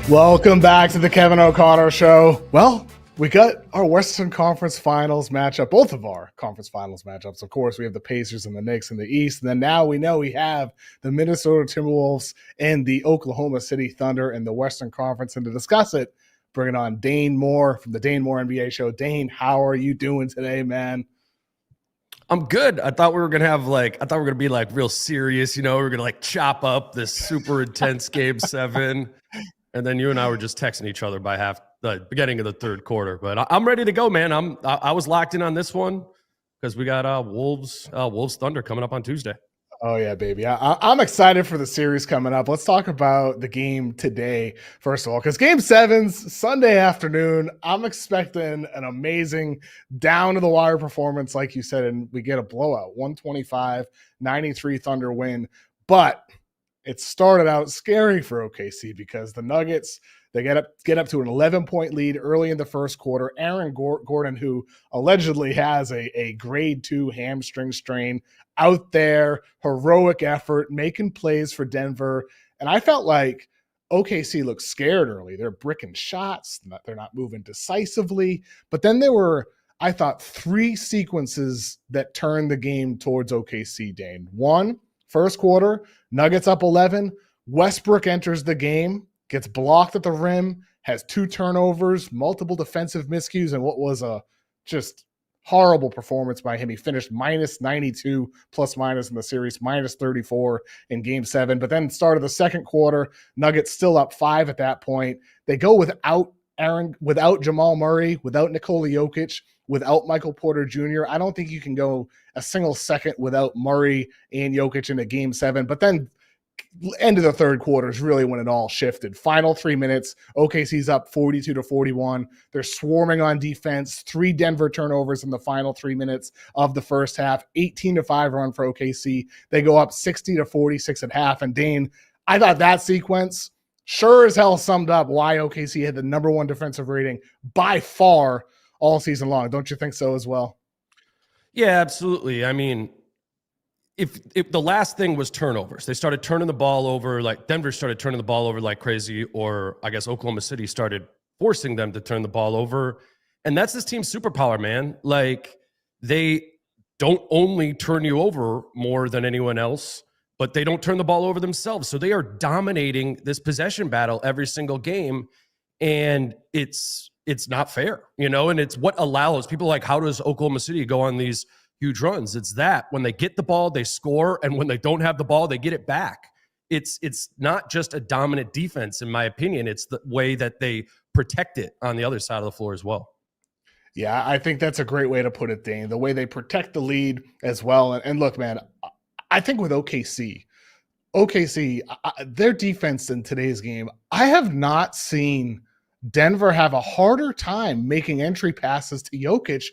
Welcome back to the Kevin O'Connor Show. Well, we got our Western Conference Finals matchup, both of our conference finals matchups. Of course, we have the Pacers and the Knicks in the East. And then now we know we have the Minnesota Timberwolves and the Oklahoma City Thunder in the Western Conference. And to discuss it, bringing on Dane Moore from the Dane Moore NBA Show. Dane, how are you doing today, man? I'm good. I thought we were going to be real serious. You know, we were going to chop up this super intense game 7. And then you and I were just texting each other by the beginning of the third quarter. But I'm ready to go, man. I was locked in on this one because we got Wolves Thunder coming up on Tuesday. Oh, yeah, baby. I'm excited for the series coming up. Let's talk about the game today, first of all, because Game 7's Sunday afternoon. I'm expecting an amazing down-to-the-wire performance, like you said, and we get a blowout, 125-93 Thunder win. But it started out scary for OKC because the Nuggets, they get up to an 11-point lead early in the first quarter. Aaron Gordon, who allegedly has a grade 2 hamstring strain, out there, heroic effort, making plays for Denver. And I felt like OKC looked scared early. They're bricking shots. They're not moving decisively. But then there were, I thought, 3 sequences that turned the game towards OKC, Dane. One, first quarter, Nuggets up 11. Westbrook enters the game, gets blocked at the rim, has 2 turnovers, multiple defensive miscues, and what was a just horrible performance by him. He finished minus 92 plus minus in the series, minus 34 in Game 7. But then started the second quarter, Nuggets still up 5 at that point. They go without Jamal Murray, without Nikola Jokic, without Michael Porter Jr. I don't think you can go a single second without Murray and Jokic in a Game 7. But then end of the third quarter is really when it all shifted. Final 3 minutes, OKC's up 42-41. They're swarming on defense. 3 Denver turnovers in the final 3 minutes of the first half. 18-5 run for OKC. They go up 60-46 at half. And Dane, I thought that sequence sure as hell summed up why OKC had the number 1 defensive rating by far all season long. Don't you think so as well? Yeah, absolutely. I mean, if the last thing was turnovers, they started turning the ball over, like Denver started turning the ball over like crazy, or I guess Oklahoma City started forcing them to turn the ball over. And that's this team's superpower, man. Like, they don't only turn you over more than anyone else, but they don't turn the ball over themselves. So they are dominating this possession battle every single game. And it's not fair, you know, and it's what allows people like, how does Oklahoma City go on these huge runs? It's that when they get the ball, they score. And when they don't have the ball, they get it back. It's not just a dominant defense, in my opinion. It's the way that they protect it on the other side of the floor as well. Yeah, I think that's a great way to put it, Dane. The way they protect the lead as well. And look, man, I think with OKC, their defense in today's game, I have not seen Denver have a harder time making entry passes to Jokic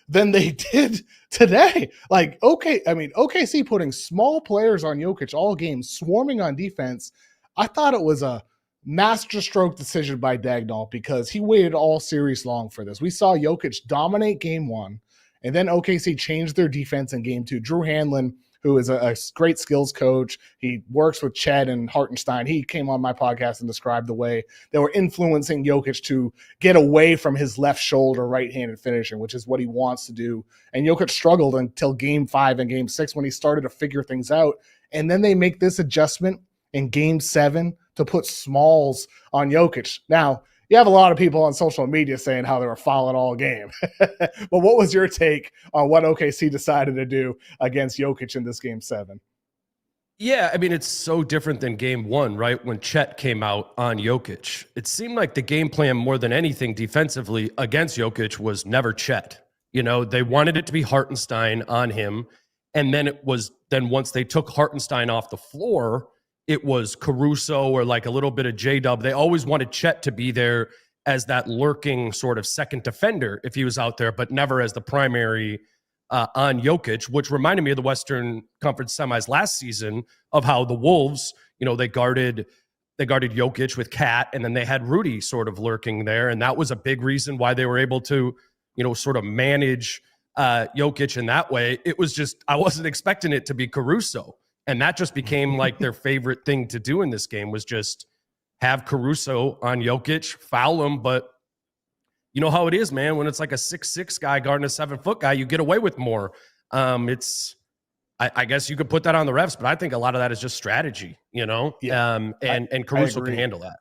than they did today. Like, OKC putting small players on Jokic all game, swarming on defense. I thought it was a masterstroke decision by Dagnall because he waited all series long for this. We saw Jokic dominate Game 1, and then OKC changed their defense in Game 2. Drew Hanlon, who is a great skills coach, he works with Chet and Hartenstein. He came on my podcast and described the way they were influencing Jokic to get away from his left shoulder right-handed finishing, which is what he wants to do. And Jokic struggled until Game 5 and Game 6 when he started to figure things out. And then they make this adjustment in Game 7 to put smalls on Jokic. Now, you have a lot of people on social media saying how they were fouling all game. But what was your take on what OKC decided to do against Jokic in this Game 7? Yeah, I mean, it's so different than Game 1, right? When Chet came out on Jokic. It seemed like the game plan more than anything defensively against Jokic was never Chet. You know, they wanted it to be Hartenstein on him. And then once they took Hartenstein off the floor, it was Caruso or like a little bit of J-Dub. They always wanted Chet to be there as that lurking sort of second defender if he was out there, but never as the primary on Jokic, which reminded me of the Western Conference semis last season of how the Wolves, you know, they guarded Jokic with Cat, and then they had Rudy sort of lurking there. And that was a big reason why they were able to, you know, sort of manage Jokic in that way. It was just, I wasn't expecting it to be Caruso. And that just became like their favorite thing to do in this game was just have Caruso on Jokic, foul him, but you know how it is, man. When it's like a 6'6" guy guarding a 7-foot guy, you get away with more. I guess you could put that on the refs, but I think a lot of that is just strategy, you know? Yeah, and Caruso can handle that.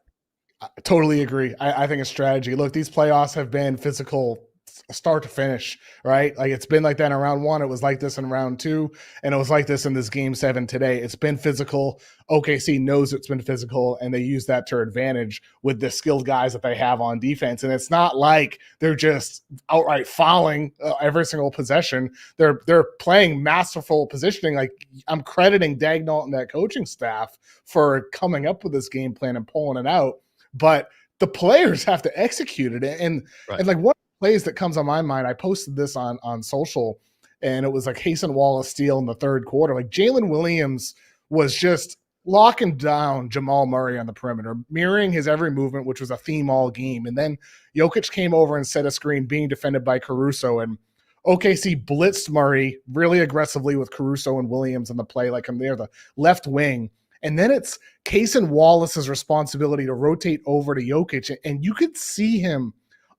I totally agree. I think it's strategy. Look, these playoffs have been physical start to finish, right? Like it's been like that in round 1. It was like this in round 2, and it was like this in this game 7 today. It's been physical. OKC knows it's been physical, and they use that to their advantage with the skilled guys that they have on defense. And it's not like they're just outright fouling every single possession. They're playing masterful positioning. Like I'm crediting Daignault and that coaching staff for coming up with this game plan and pulling it out. But the players have to execute it. And like one plays that comes on my mind, I posted this on social, and it was like Hasten Wallace steal in the third quarter. Like Jalen Williams was just locking down Jamal Murray on the perimeter, mirroring his every movement, which was a theme all game. And then Jokic came over and set a screen being defended by Caruso, and OKC blitzed Murray really aggressively with Caruso and Williams on the play, like I'm there, the left wing. And then it's Cason Wallace's responsibility to rotate over to Jokic. And you could see him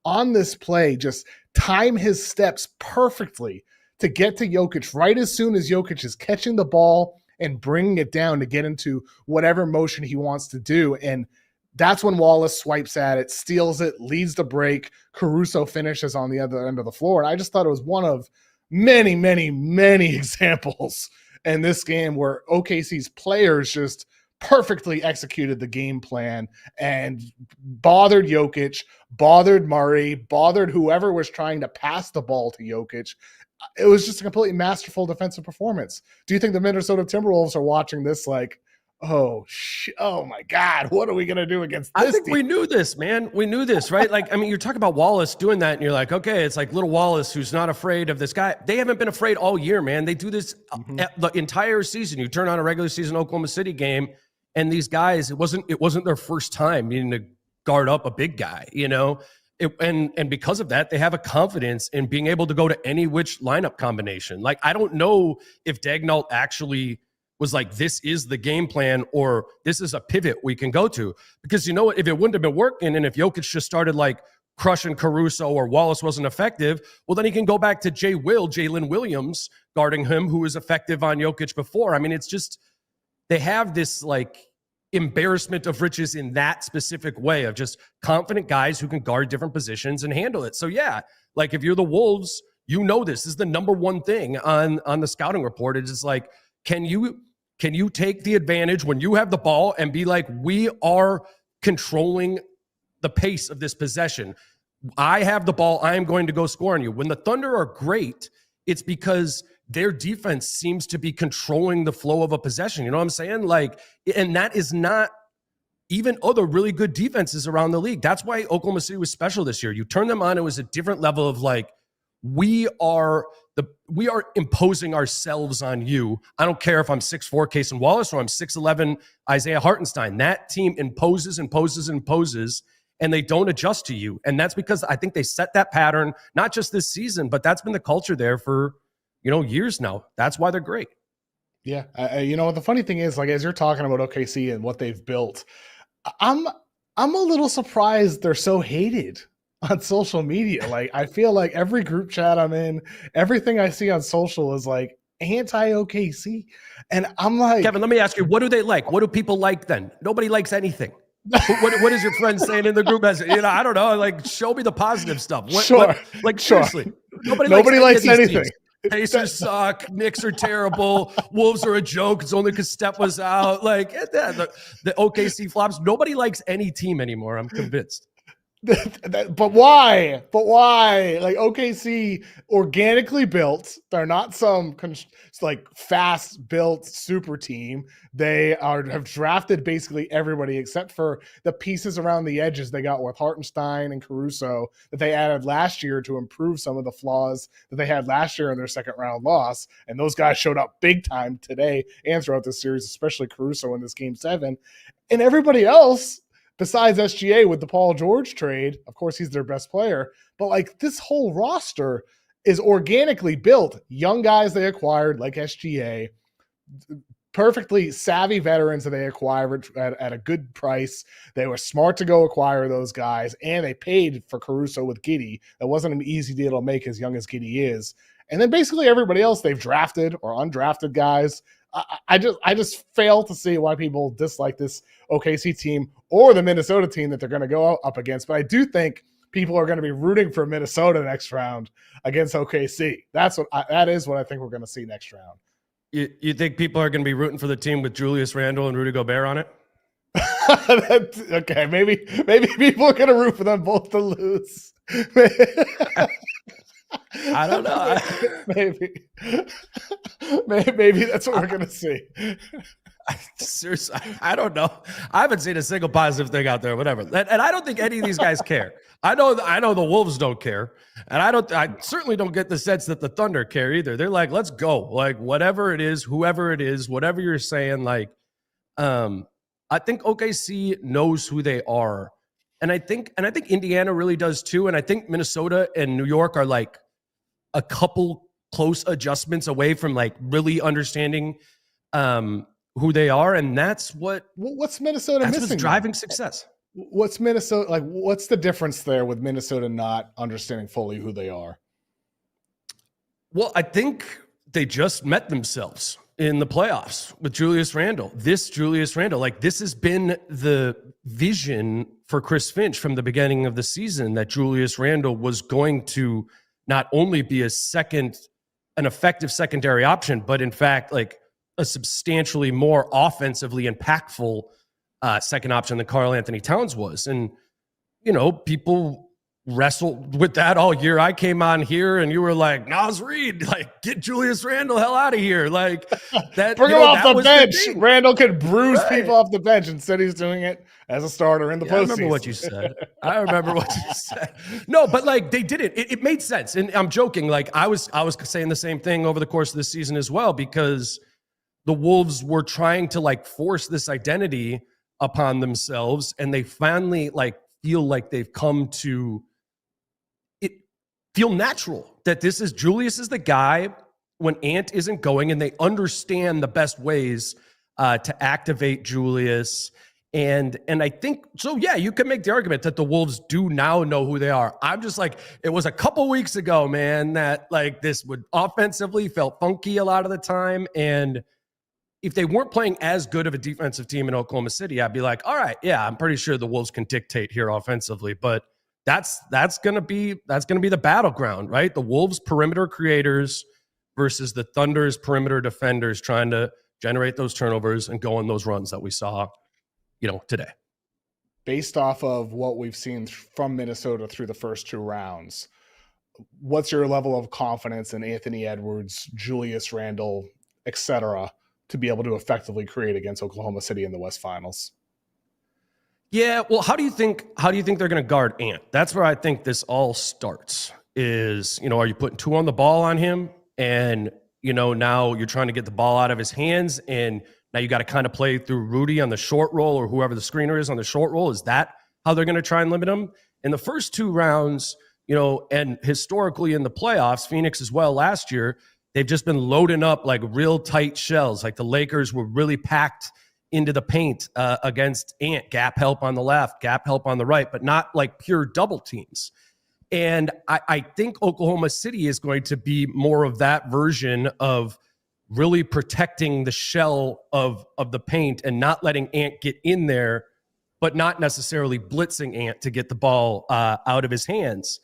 on this play just time his steps perfectly to get to Jokic right as soon as Jokic is catching the ball and bringing it down to get into whatever motion he wants to do. And that's when Wallace swipes at it, steals it, leads the break. Caruso finishes on the other end of the floor. And I just thought it was one of many, many, many examples in this game where OKC's players just perfectly executed the game plan and bothered Jokic, bothered Murray, bothered whoever was trying to pass the ball to Jokic. It was just a completely masterful defensive performance. Do you think the Minnesota Timberwolves are watching this like, oh my God, what are we going to do against this I think team? we knew this, man. We knew this, right? Like, I mean, you're talking about Wallace doing that, and you're like, okay, it's like little Wallace who's not afraid of this guy. They haven't been afraid all year, man. They do this the entire season. You turn on a regular season Oklahoma City game, and these guys, it wasn't their first time needing to guard up a big guy, you know? And because of that, they have a confidence in being able to go to any which lineup combination. Like, I don't know if Daignault actually was like, this is the game plan, or this is a pivot we can go to. Because you know what, if it wouldn't have been working, and if Jokic just started like crushing Caruso or Wallace wasn't effective, well, then he can go back to Jalen Williams guarding him, who was effective on Jokic before. I mean, it's just, they have this like embarrassment of riches in that specific way of just confident guys who can guard different positions and handle it. So yeah, like if you're the Wolves, you know, this is the number one thing on the scouting report. It's just like, can you take the advantage when you have the ball and be like, we are controlling the pace of this possession. I have the ball. I am going to go score on you. When the Thunder are great, it's because their defense seems to be controlling the flow of a possession. You know what I'm saying? Like, and that is not even other really good defenses around the league. That's why Oklahoma City was special this year. You turn them on, it was a different level of like, we are imposing ourselves on you. I don't care if I'm 6'4" Cason Wallace or I'm 6'11" Isaiah Hartenstein. That team imposes, and they don't adjust to you. And that's because I think they set that pattern, not just this season, but that's been the culture there for, you know, years now. That's why they're great. Yeah. You know, the funny thing is, like, as you're talking about OKC and what they've built, I'm a little surprised they're so hated on social media. Like, I feel like every group chat I'm in, everything I see on social is like anti-OKC. And I'm like, Kevin, let me ask you, what do they like? What do people like then? Nobody likes anything. What is your friend saying in the group? As you know, I don't know. Like, show me the positive stuff. Seriously, nobody likes anything. Teams. Pacers suck. Knicks are terrible. Wolves are a joke. It's only because Steph was out. Like the OKC flops. Nobody likes any team anymore. I'm convinced. But why? Like OKC organically built. They're not some like fast built super team. They have drafted basically everybody except for the pieces around the edges they got with Hartenstein and Caruso that they added last year to improve some of the flaws that they had last year in their second round loss. And those guys showed up big time today and throughout this series, especially Caruso in this game 7. And everybody else, besides SGA with the Paul George trade, of course, he's their best player. But like this whole roster is organically built. Young guys they acquired like SGA, perfectly savvy veterans that they acquired at a good price. They were smart to go acquire those guys, and they paid for Caruso with Giddey. That wasn't an easy deal to make, as young as Giddey is. And then basically everybody else they've drafted or undrafted guys. I just fail to see why people dislike this OKC team or the Minnesota team that they're going to go up against. But I do think people are going to be rooting for Minnesota next round against OKC. That is what I think we're going to see next round. You think people are going to be rooting for the team with Julius Randle and Rudy Gobert on it? Okay, maybe people are going to root for them both to lose. I don't know. Maybe that's what we're going to see. Seriously, I don't know. I haven't seen a single positive thing out there, whatever. And I don't think any of these guys care. I know the Wolves don't care. And I certainly don't get the sense that the Thunder care either. They're like, let's go. Like, whatever it is, whoever it is, whatever you're saying, like, I think OKC knows who they are. And I think Indiana really does too. And I think Minnesota and New York are like a couple close adjustments away from like really understanding who they are. And that's what's Minnesota missing? What's driving success. What's Minnesota like? What's the difference there with Minnesota not understanding fully who they are? Well, I think they just met themselves in the playoffs with Julius Randle. This has been the vision for Chris Finch from the beginning of the season, that Julius Randle was going to not only be an effective secondary option, but in fact, like a substantially more offensively impactful second option than Karl Anthony Towns was. And, people wrestled with that all year. I came on here and you were like, Naz Reid, like, get Julius Randle hell out of here. Like that. Bring him off the bench. Randle could bruise people off the bench. Instead, he's doing it as a starter in the postseason. I remember what you said. No, but like they did it. It made sense. And I'm joking. Like I was saying the same thing over the course of the season as well, because the Wolves were trying to like force this identity upon themselves. And they finally like feel like they've come to feel natural that Julius is the guy when Ant isn't going, and they understand the best ways to activate Julius. And I think, so yeah, you can make the argument that the Wolves do now know who they are. I'm just like, it was a couple weeks ago, man, that like this would offensively felt funky a lot of the time. And if they weren't playing as good of a defensive team in Oklahoma City, I'd be like, all right, yeah, I'm pretty sure the Wolves can dictate here offensively. But that's gonna be the battleground, right? The Wolves perimeter creators versus the Thunder's perimeter defenders trying to generate those turnovers and go on those runs that we saw, today. Based off of what we've seen from Minnesota through the first two rounds, what's your level of confidence in Anthony Edwards, Julius Randle, etc., to be able to effectively create against Oklahoma City in the West Finals? Yeah, well, how do you think they're going to guard Ant? That's where I think this all starts. Is, are you putting two on the ball on him, and now you're trying to get the ball out of his hands, and now you got to kind of play through Rudy on the short roll, or whoever the screener is on the short roll? Is that how they're going to try and limit him? In the first two rounds, and historically in the playoffs, Phoenix as well last year, they've just been loading up like real tight shells. Like the Lakers were really packed into the paint against Ant, gap help on the left, gap help on the right, but not like pure double teams. And I think Oklahoma City is going to be more of that version of really protecting the shell of the paint and not letting Ant get in there, but not necessarily blitzing Ant to get the ball out of his hands.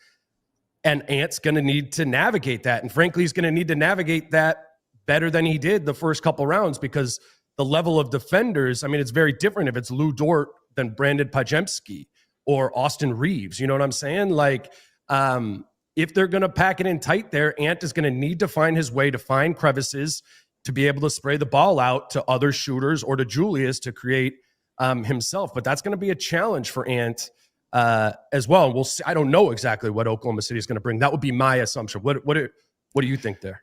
And Ant's going to need to navigate that. And frankly, he's going to need to navigate that better than he did the first couple rounds, because the level of defenders, I mean, it's very different if it's Lou Dort than Brandon Pajemski or Austin Reeves. You know what I'm saying? Like, if they're going to pack it in tight there, Ant is going to need to find his way to find crevices to be able to spray the ball out to other shooters or to Julius to create himself. But that's going to be a challenge for Ant as well. We'll see. I don't know exactly what Oklahoma City is going to bring. That would be my assumption. What do you think there?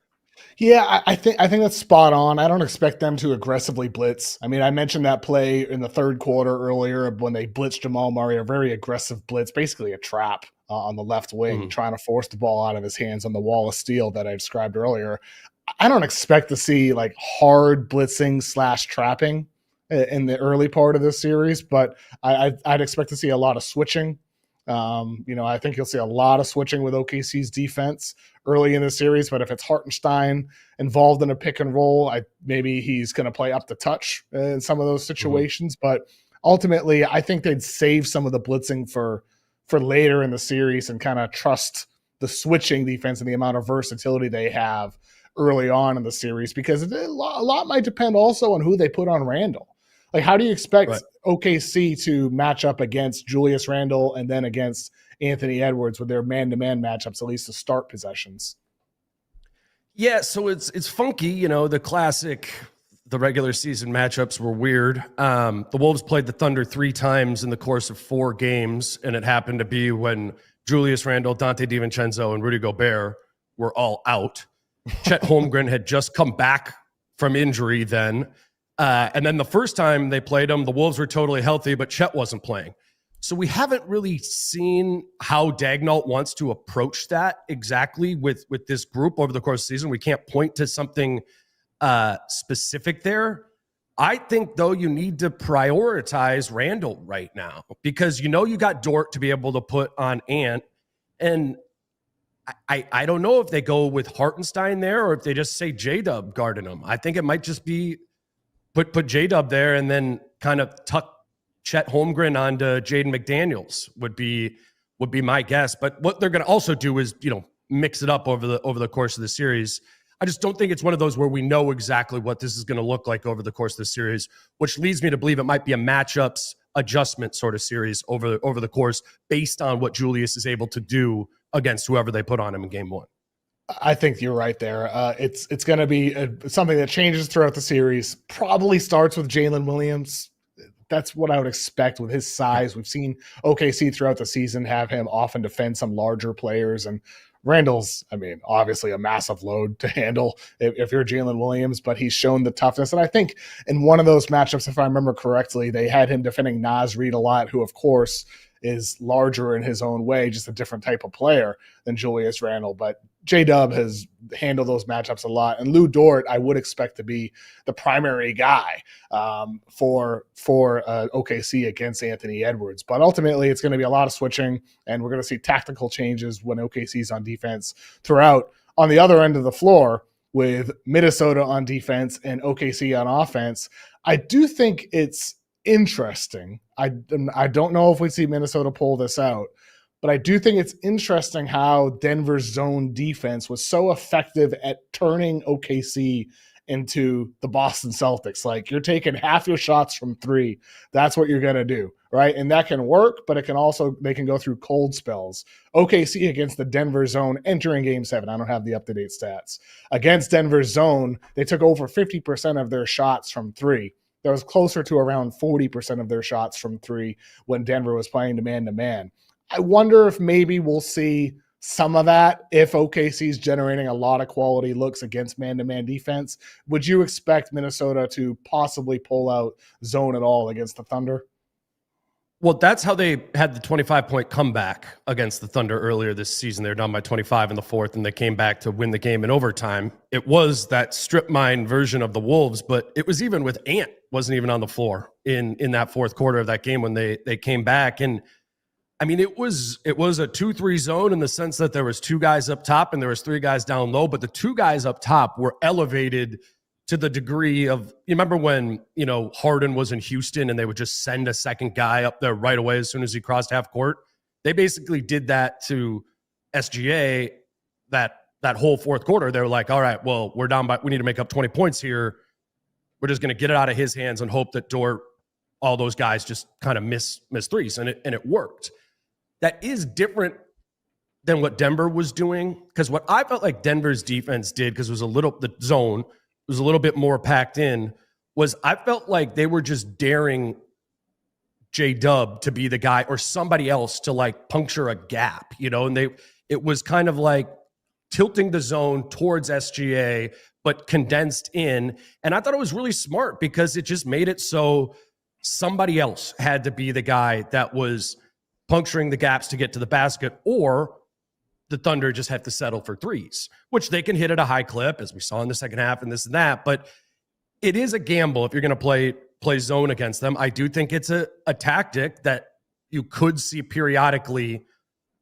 Yeah, I think that's spot on. I don't expect them to aggressively blitz. I mean, I mentioned that play in the third quarter earlier when they blitzed Jamal Murray, a very aggressive blitz, basically a trap on the left wing, trying to force the ball out of his hands on the wall of steel that I described earlier. I don't expect to see like hard blitzing / trapping in the early part of this series, but I'd expect to see a lot of switching. I think you'll see a lot of switching with OKC's defense early in the series. But if it's Hartenstein involved in a pick and roll, maybe he's going to play up the touch in some of those situations. Mm-hmm. But ultimately, I think they'd save some of the blitzing for later in the series and kind of trust the switching defense and the amount of versatility they have early on in the series, because a lot might depend also on who they put on Randle. Like, how do you expect OKC to match up against Julius Randle and then against Anthony Edwards with their man-to-man matchups, at least to start possessions? Yeah, so it's funky. The regular season matchups were weird. The Wolves played the Thunder 3 times in the course of 4 games, and it happened to be when Julius Randle, Dante DiVincenzo, and Rudy Gobert were all out. Chet Holmgren had just come back from injury then. And then the first time they played him, the Wolves were totally healthy, but Chet wasn't playing. So we haven't really seen how Daigneault wants to approach that exactly with this group over the course of the season. We can't point to something specific there. I think, though, you need to prioritize Randle right now because you got Dort to be able to put on Ant. And I don't know if they go with Hartenstein there or if they just say J-Dub guarding him. I think it might just be put J-Dub there and then kind of tuck Chet Holmgren onto Jaden McDaniels would be my guess. But what they're going to also do is, mix it up over the course of the series. I just don't think it's one of those where we know exactly what this is going to look like over the course of the series, which leads me to believe it might be a matchups adjustment sort of series over the course based on what Julius is able to do against whoever they put on him in game 1. I think you're right there. It's going to be something that changes throughout the series. Probably starts with Jalen Williams. That's what I would expect with his size. We've seen OKC throughout the season have him often defend some larger players, and Randall's, obviously a massive load to handle if you're Jalen Williams, but he's shown the toughness. And I think in one of those matchups, if I remember correctly, they had him defending Naz Reid a lot, who of course is larger in his own way, just a different type of player than Julius Randle. But J-Dub has handled those matchups a lot. And Lou Dort, I would expect to be the primary guy for OKC against Anthony Edwards. But ultimately, it's going to be a lot of switching, and we're going to see tactical changes when OKC's on defense throughout. On the other end of the floor, with Minnesota on defense and OKC on offense, I do think it's interesting. I don't know if we see Minnesota pull this out, but I do think it's interesting how Denver's zone defense was so effective at turning OKC into the Boston Celtics. Like, you're taking half your shots from 3. That's what you're going to do, right? And that can work, but it can also, they can go through cold spells. OKC against the Denver zone entering game 7. I don't have the up-to-date stats. Against Denver's zone, they took over 50% of their shots from 3. That was closer to around 40% of their shots from 3 when Denver was playing to man-to-man. I wonder if maybe we'll see some of that if OKC is generating a lot of quality looks against man-to-man defense. Would you expect Minnesota to possibly pull out zone at all against the Thunder? Well, that's how they had the 25-point comeback against the Thunder earlier this season. They were down by 25 in the 4th, and they came back to win the game in overtime. It was that strip mine version of the Wolves, but it was even with Ant wasn't even on the floor in that 4th quarter of that game when they came back. And it was a 2-3 zone in the sense that there was 2 guys up top and there was 3 guys down low, but the 2 guys up top were elevated to the degree of, you remember when, Harden was in Houston and they would just send a second guy up there right away as soon as he crossed half court? They basically did that to SGA that whole 4th quarter. They were like, all right, well, we need to make up 20 points here. We're just going to get it out of his hands and hope that Dort, all those guys just kind of miss threes. And it worked. That is different than what Denver was doing, because what I felt like Denver's defense did, because the zone was a little bit more packed in, was I felt like they were just daring J-Dub to be the guy or somebody else to like puncture a gap, and it was kind of like tilting the zone towards SGA, but condensed in. And I thought it was really smart because it just made it so somebody else had to be the guy that was puncturing the gaps to get to the basket, or the Thunder just have to settle for threes, which they can hit at a high clip, as we saw in the second half and this and that. But it is a gamble if you're going to play zone against them. I do think it's a tactic that you could see periodically,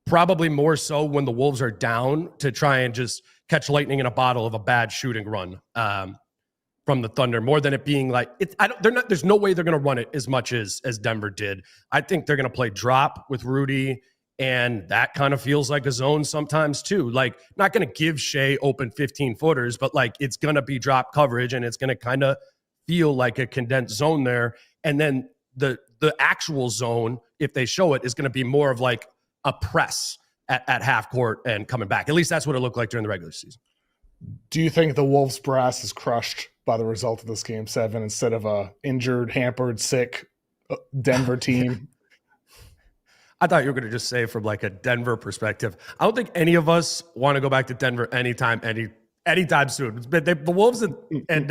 probably more so when the Wolves are down, to try and just catch lightning in a bottle of a bad shooting run from the Thunder, more than it being like there's no way they're going to run it as much as Denver did. I think they're going to play drop with Rudy, and that kind of feels like a zone sometimes too. Like, not going to give Shea open 15 footers, but like it's going to be drop coverage, and it's going to kind of feel like a condensed zone there. And then the actual zone, if they show it, is going to be more of like a press at half court and coming back. At least that's what it looked like during the regular season. Do you think the Wolves brass is crushed by the result of this Game 7 instead of a injured, hampered, sick Denver team? I thought you were going to just say from like a Denver perspective. I don't think any of us want to go back to Denver anytime soon. But the Wolves and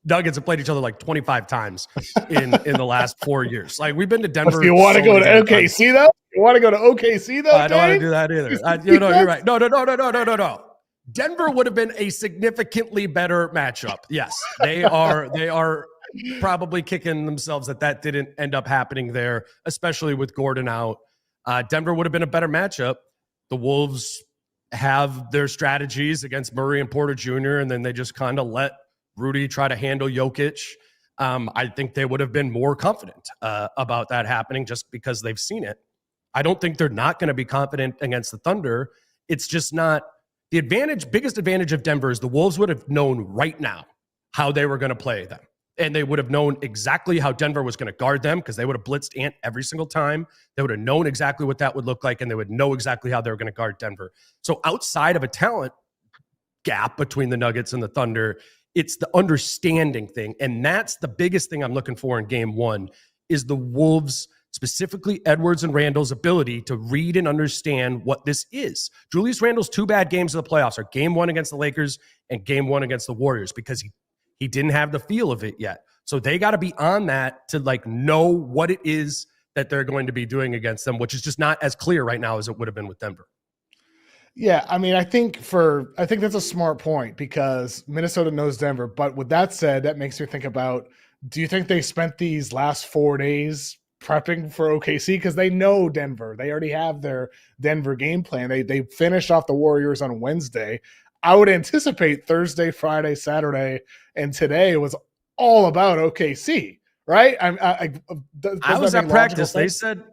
Nuggets have played each other like 25 times in the last 4 years. Like, we've been to Denver. You want to go to OKC though? You want to go to OKC though? I don't want to do that either. You're right. No. Denver would have been a significantly better matchup. Yes, they are probably kicking themselves that didn't end up happening there, especially with Gordon out. Denver would have been a better matchup. The Wolves have their strategies against Murray and Porter Jr., and then they just kind of let Rudy try to handle Jokic. I think they would have been more confident about that happening just because they've seen it. I don't think they're not going to be confident against the Thunder. It's just not the biggest advantage of Denver is the Wolves would have known right now how they were going to play them. And they would have known exactly how Denver was going to guard them, because they would have blitzed Ant every single time. They would have known exactly what that would look like, and they would know exactly how they were going to guard Denver. So outside of a talent gap between the Nuggets and the Thunder, it's the understanding thing. And that's the biggest thing I'm looking for in Game 1 is the Wolves, specifically Edwards and Randle's ability to read and understand what this is. Julius Randle's 2 bad games of the playoffs are Game 1 against the Lakers and Game 1 against the Warriors, because he didn't have the feel of it yet. So they got to be on that to like know what it is that they're going to be doing against them, which is just not as clear right now as it would have been with Denver. Yeah, I mean, I think that's a smart point, because Minnesota knows Denver. But with that said, that makes me think about, do you think they spent these last 4 days prepping for OKC? Because they know Denver. They already have their Denver game plan. They finished off the Warriors on Wednesday. I would anticipate Thursday, Friday, Saturday, and today was all about OKC, right? I was at practice. They said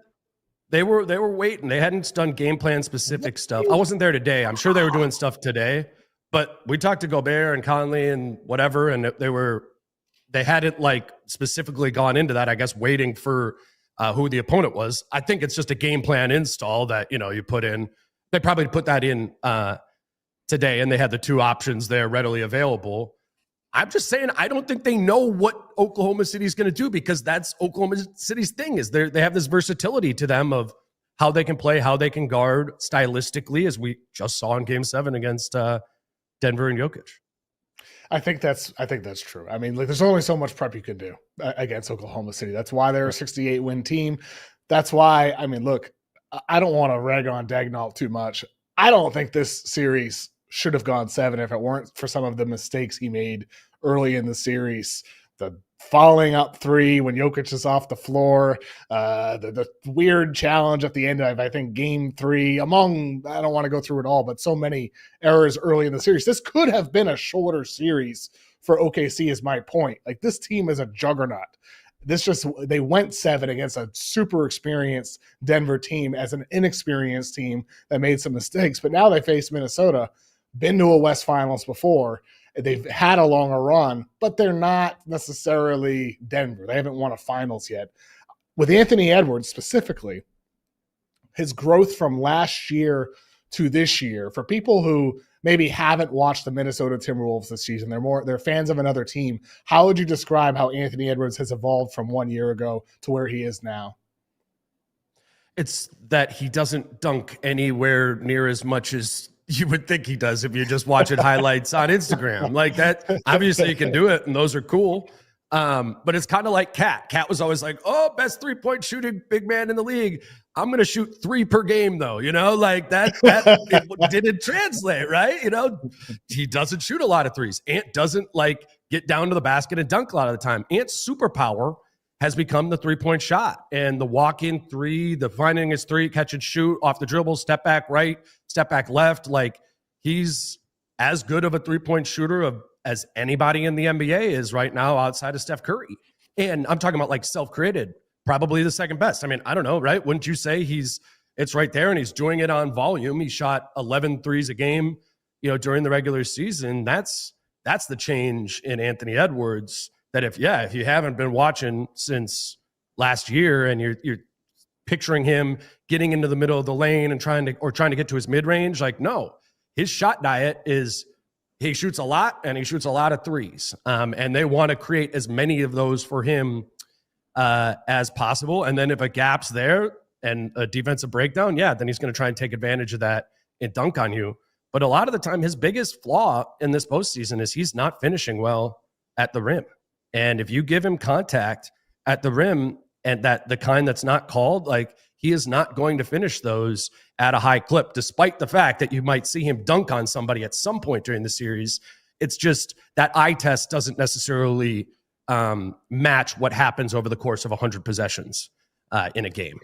they were waiting. They hadn't done game plan specific stuff. I wasn't there today. I'm sure they were doing stuff today, but we talked to Gobert and Conley and whatever, and they hadn't like specifically gone into that, I guess, waiting for who the opponent was. I think it's just a game plan install that, you put in. They probably put that in today, and they had the 2 options there readily available. I'm just saying, I don't think they know what Oklahoma City is going to do, because that's Oklahoma City's thing, is they have this versatility to them of how they can play, how they can guard stylistically, as we just saw in Game 7 against Denver and Jokic. I think that's true. I mean, like, there's only so much prep you can do against Oklahoma City. That's why they're a 68-win team. That's why, I mean, look, I don't want to rag on Daigneault too much. I don't think this series should have gone 7 if it weren't for some of the mistakes he made early in the series. The falling up 3 when Jokic is off the floor, the weird challenge at the end of, I think, Game 3, I don't want to go through it all, but so many errors early in the series. This could have been a shorter series for OKC, is my point. Like, this team is a juggernaut. They went 7 against a super experienced Denver team as an inexperienced team that made some mistakes, but now they face Minnesota, been to a West Finals before. They've had a longer run, but they're not necessarily Denver. They haven't won a finals yet. With Anthony Edwards specifically, his growth from last year to this year, for people who maybe haven't watched the Minnesota Timberwolves this season, they're fans of another team. How would you describe how Anthony Edwards has evolved from 1 year ago to where he is now? It's that he doesn't dunk anywhere near as much as you would think he does if you're just watching highlights on Instagram. Like that, obviously you can do it, and those are cool. But it's kind of like Cat. Cat was always like, oh, best 3-point shooting big man in the league. I'm going to shoot 3 per game, though. Like that it didn't translate, right? He doesn't shoot a lot of threes. Ant doesn't get down to the basket and dunk a lot of the time. Ant's superpower has become the 3-point shot and the walk-in 3, the finding his 3, catch and shoot off the dribble, step back right, step back left. He's as good of a 3-point shooter as anybody in the NBA is right now outside of Steph Curry. And I'm talking about self-created, probably the second best. I mean, I don't know, right? Wouldn't you say it's right there and he's doing it on volume? He shot 11 threes a game, during the regular season. That's the change in Anthony Edwards that if you haven't been watching since last year and you're picturing him getting into the middle of the lane and trying to get to his mid-range, no, his shot diet is he shoots a lot and he shoots a lot of threes. And they want to create as many of those for him as possible. And then if a gap's there and a defensive breakdown, then he's going to try and take advantage of that and dunk on you. But a lot of the time, his biggest flaw in this postseason is he's not finishing well at the rim. And if you give him contact at the rim and the kind that's not called, he is not going to finish those at a high clip, despite the fact that you might see him dunk on somebody at some point during the series. It's just that eye test doesn't necessarily match what happens over the course of 100 possessions in a game.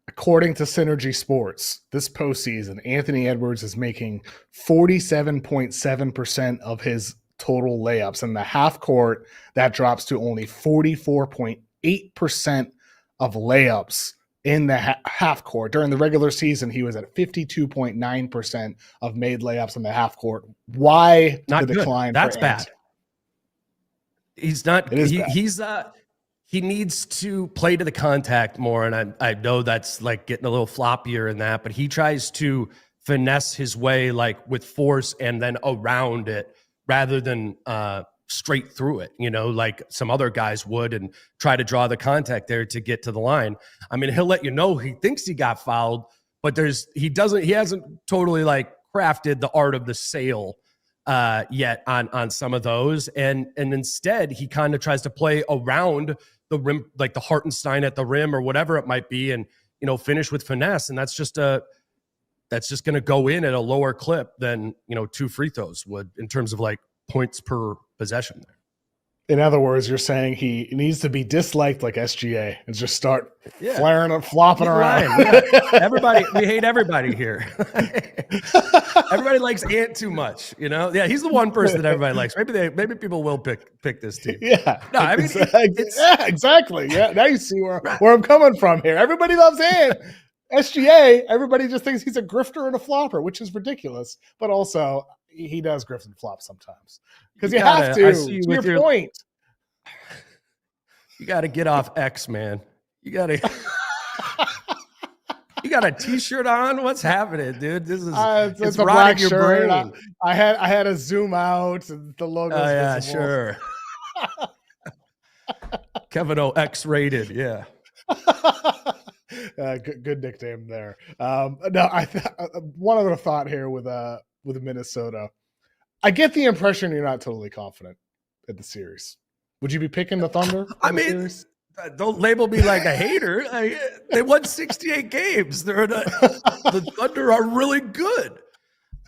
According to Synergy Sports, this postseason, Anthony Edwards is making 47.7% of his total layups. In the half court, that drops to only 44.8% of layups in the half court. During the regular season, he was at 52.9% of made layups in the half court. Why not the decline? That's for bad. Ant? He's not. He needs to play to the contact more, and I know that's getting a little floppier in that, but he tries to finesse his way with force and then around it rather than straight through it, like some other guys would, and try to draw the contact there to get to the line. I mean, he'll let you know he thinks he got fouled, but he hasn't totally crafted the art of the sail yet on some of those. And instead he kind of tries to play around the rim, like the Hartenstein at the rim or whatever it might be, and, finish with finesse. And that's just going to go in at a lower clip than, 2 free throws would in terms of points per possession there. In other words, you're saying he needs to be disliked like SGA and just start flaring and flopping around. Everybody, we hate everybody here. Everybody likes Ant too much, Yeah, he's the one person that everybody likes. Maybe people will pick this team. Yeah. No, I mean, exactly. Yeah. Now you see where I'm coming from here. Everybody loves Ant. SGA, everybody just thinks he's a grifter and a flopper, which is ridiculous. But also, he does grift and flop sometimes because you have to. To your point, you got to get off X, man. You got to. You got a T-shirt on? What's happening, dude? This is it's a black your shirt. Brain. I had to zoom out and the logo. Oh yeah, sure. Kevin O X-rated, yeah. Good nickname there. No, one other thought here with Minnesota. I get the impression you're not totally confident in the series. Would you be picking the Thunder? I mean, don't label me like a hater. They won 68 games. The Thunder are really good.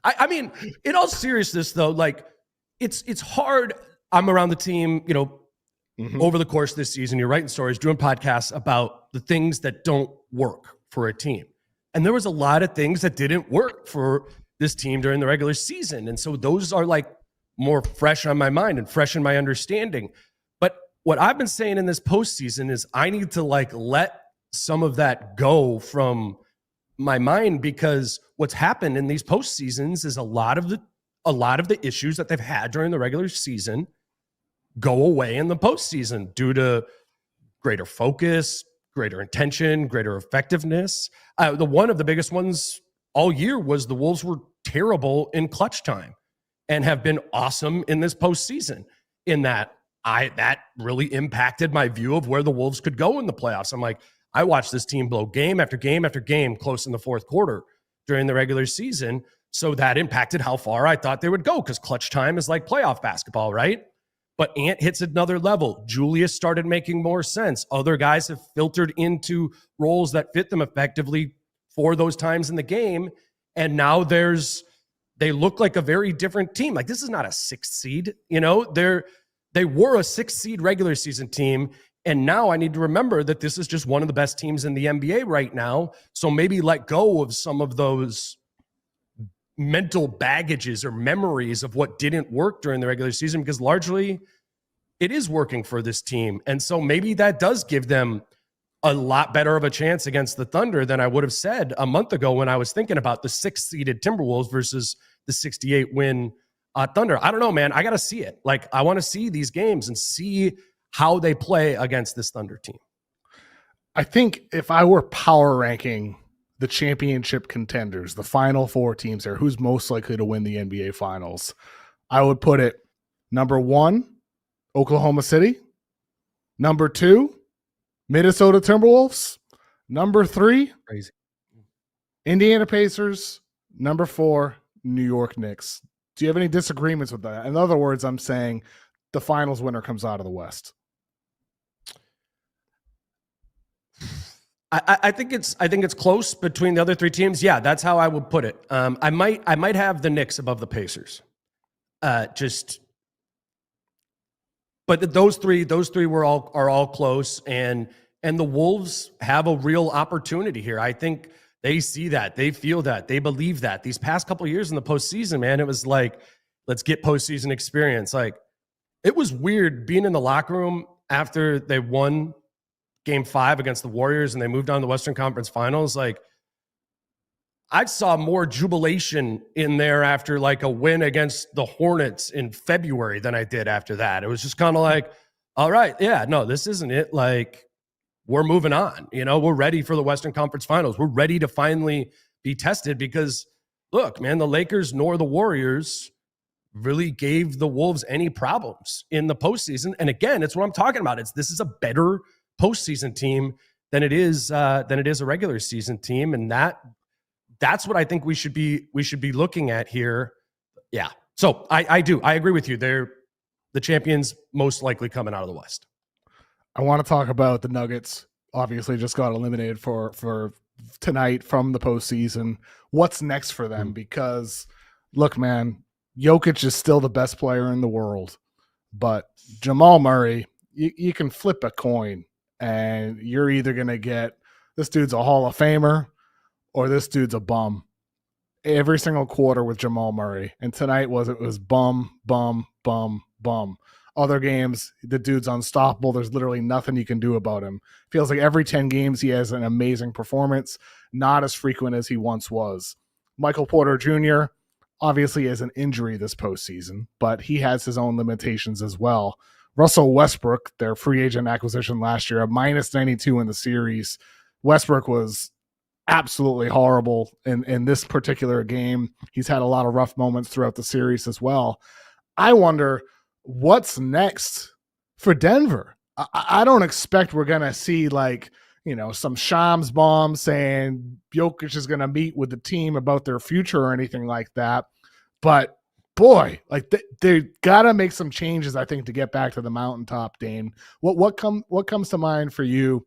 I mean, in all seriousness, though, it's hard. I'm around the team, over the course of this season. You're writing stories, doing podcasts about the things that don't work for a team. And there was a lot of things that didn't work for this team during the regular season. And so those are more fresh on my mind and fresh in my understanding. But what I've been saying in this postseason is I need to let some of that go from my mind, because what's happened in these postseasons is a lot of the issues that they've had during the regular season go away in the postseason due to greater focus, greater intention, greater effectiveness. One of the biggest ones all year was the Wolves were terrible in clutch time and have been awesome in this postseason. In that really impacted my view of where the Wolves could go in the playoffs. I watched this team blow game after game after game close in the fourth quarter during the regular season. So that impacted how far I thought they would go, because clutch time is like playoff basketball, right? But Ant hits another level. Julius started making more sense. Other guys have filtered into roles that fit them effectively for those times in the game. And now they look like a very different team. Like, this is not a 6th seed. You know, they were a 6th seed regular season team. And now I need to remember that this is just one of the best teams in the NBA right now. So maybe let go of some of those mental baggages or memories of what didn't work during the regular season, because largely it is working for this team. And so maybe that does give them a lot better of a chance against the Thunder than I would have said a month ago when I was thinking about the 6th seeded Timberwolves versus the 68 win Thunder. I don't know, man. I got to see it. Like, I want to see these games and see how they play against this Thunder team. I think if I were power ranking the championship contenders, the final 4 teams there, who's most likely to win the NBA Finals, I would put it number 1, Oklahoma City. Number 2, Minnesota Timberwolves. Number 3, crazy, Indiana Pacers. Number 4, New York Knicks. Do you have any disagreements with that? In other words, I'm saying the finals winner comes out of the West. I think it's close between the other 3 teams. Yeah, that's how I would put it. I might have the Knicks above the Pacers. But those three are all close, and the Wolves have a real opportunity here. I think they see that, they feel that, they believe that. These past couple of years in the postseason, man, it was like, let's get postseason experience. Like, it was weird being in the locker room after they won Game 5 against the Warriors and they moved on to the Western Conference Finals. Like, I saw more jubilation in there after like a win against the Hornets in February than I did after that. It was just kind of like, all right, yeah, no, this isn't it. Like, we're moving on. You know, we're ready for the Western Conference Finals. We're ready to finally be tested because, look, man, the Lakers nor the Warriors really gave the Wolves any problems in the postseason. And again, it's what I'm talking about. This is a better postseason team than it is a regular season team, and that's what I think we should be looking at here. Yeah. So I agree with you. They're the champions most likely coming out of the West. I want to talk about the Nuggets. Obviously, just got eliminated for tonight from the postseason. What's next for them? Because look, man, Jokic is still the best player in the world, but Jamal Murray, you can flip a coin and you're either going to get this dude's a Hall of Famer or this dude's a bum every single quarter with Jamal Murray. And tonight it was bum, bum, bum, bum. Other games, the dude's unstoppable. There's literally nothing you can do about him. Feels like every 10 games he has an amazing performance, not as frequent as he once was. Michael Porter Jr. obviously has an injury this postseason, but he has his own limitations as well. Russell Westbrook, their free agent acquisition last year, a -92 in the series. Westbrook was absolutely horrible in this particular game. He's had a lot of rough moments throughout the series as well. I wonder what's next for Denver. I don't expect we're going to see some Shams bomb saying Jokic is going to meet with the team about their future or anything like that. But boy, they got to make some changes, I think, to get back to the mountaintop, Dane. What comes to mind for you?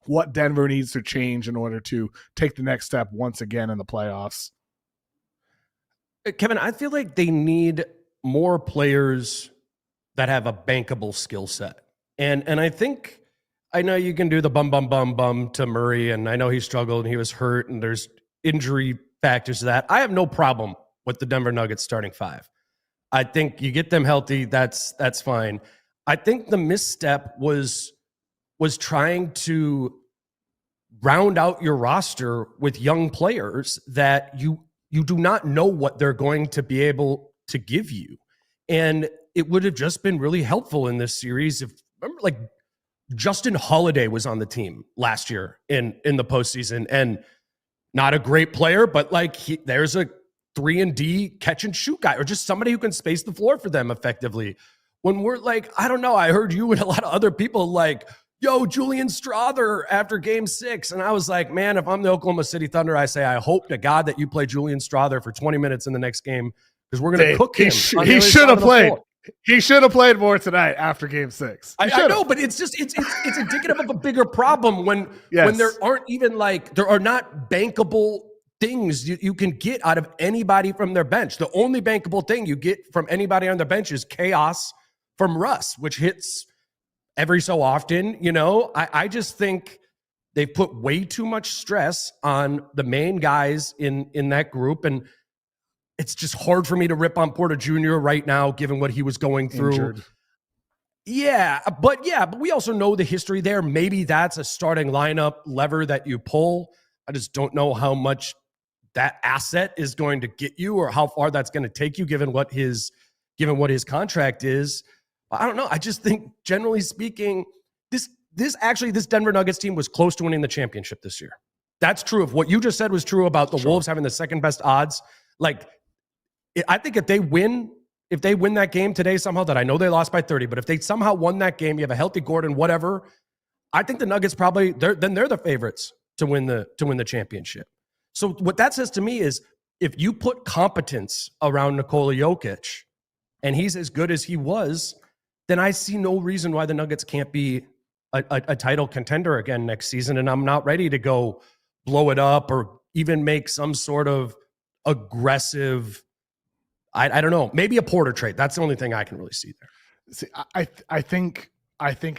What Denver needs to change in order to take the next step once again in the playoffs? Kevin, I feel like they need more players that have a bankable skill set. And I know you can do the bum to Murray, and I know he struggled and he was hurt and there's injury factors to that. I have no problem with the Denver Nuggets starting 5. I think you get them healthy, that's fine. I think the misstep was trying to round out your roster with young players that you do not know what they're going to be able to give you. And it would have just been really helpful in this series if, remember, like, Justin Holiday was on the team last year in the postseason, and not a great player, but there's a 3-and-D catch and shoot guy, or just somebody who can space the floor for them effectively. When we're like, I don't know, I heard you and a lot of other people like, yo, Julian Strother after Game 6. And I was like, man, if I'm the Oklahoma City Thunder, I say, I hope to God that you play Julian Strother for 20 minutes in the next game, because we're going to cook him. He should have played. He should have played more tonight after Game 6. I know, but it's indicative of a bigger problem when there aren't even there are not bankable things you can get out of anybody from their bench. The only bankable thing you get from anybody on their bench is chaos from Russ, which hits every so often. I just think they've put way too much stress on the main guys in that group, and it's just hard for me to rip on Porter Jr. right now, given what he was going through. Injured. But we also know the history there. Maybe that's a starting lineup lever that you pull. I just don't know how much that asset is going to get you or how far that's going to take you, given what his contract is. I don't know. I just think, generally speaking, this Denver Nuggets team was close to winning the championship this year. That's true. If what you just said was true about the Wolves having the second best odds, I think if they win that game today somehow, that I know they lost by 30, but if they somehow won that game, you have a healthy Gordon, whatever, I think the Nuggets they're the favorites to win the championship. So what that says to me is, if you put competence around Nikola Jokic and he's as good as he was, then I see no reason why the Nuggets can't be a title contender again next season. And I'm not ready to go blow it up or even make some sort of aggressive, I don't know, maybe a Porter trade. That's the only thing I can really see there. See, I think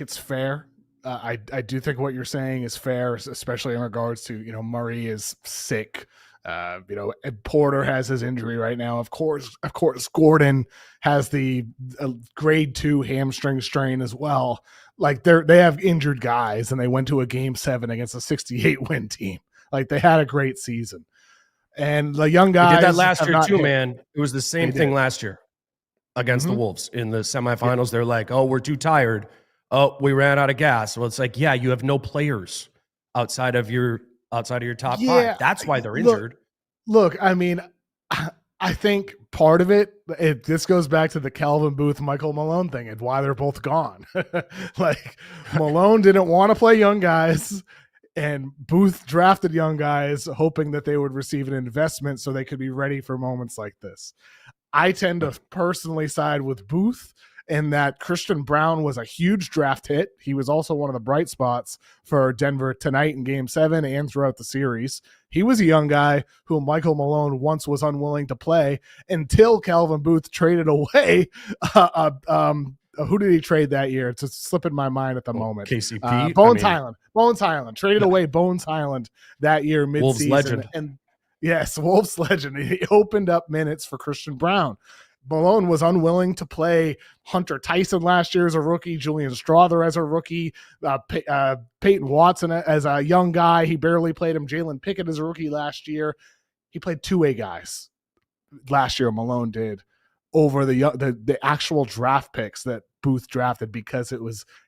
it's fair. I do think what you're saying is fair, especially in regards to, Murray is sick. And Porter has his injury right now. Of course, Gordon has the grade 2 hamstring strain as well. They have injured guys, and they went to a Game 7 against a 68-win team. They had a great season. And the young guys did that last year too, man. It was the same thing last year against the Wolves in the semifinals. Yeah. They're like, "Oh, we're too tired. Oh, we ran out of gas." Well, it's like, yeah, you have no players outside of your top 5. That's why they're injured. Look, I mean, I think part of this goes back to the Calvin Booth, Michael Malone thing and why they're both gone. Malone didn't want to play young guys, and Booth drafted young guys hoping that they would receive an investment so they could be ready for moments like this. I tend to personally side with Booth in that Christian Brown was a huge draft hit. He was also one of the bright spots for Denver tonight in Game 7 and throughout the series. He was a young guy who Michael Malone once was unwilling to play until Calvin Booth traded away. Who did he trade that year? It's slipping my mind at the moment. KCP? Bones Highland. Traded away Bones Highland that year midseason. Wolves legend. And yes, Wolves legend. He opened up minutes for Christian Brown. Malone was unwilling to play Hunter Tyson last year as a rookie, Julian Strawther as a rookie, Peyton Watson as a young guy. He barely played him. Jalen Pickett as a rookie last year. He played two-way guys last year, Malone did, over the actual draft picks that Booth drafted because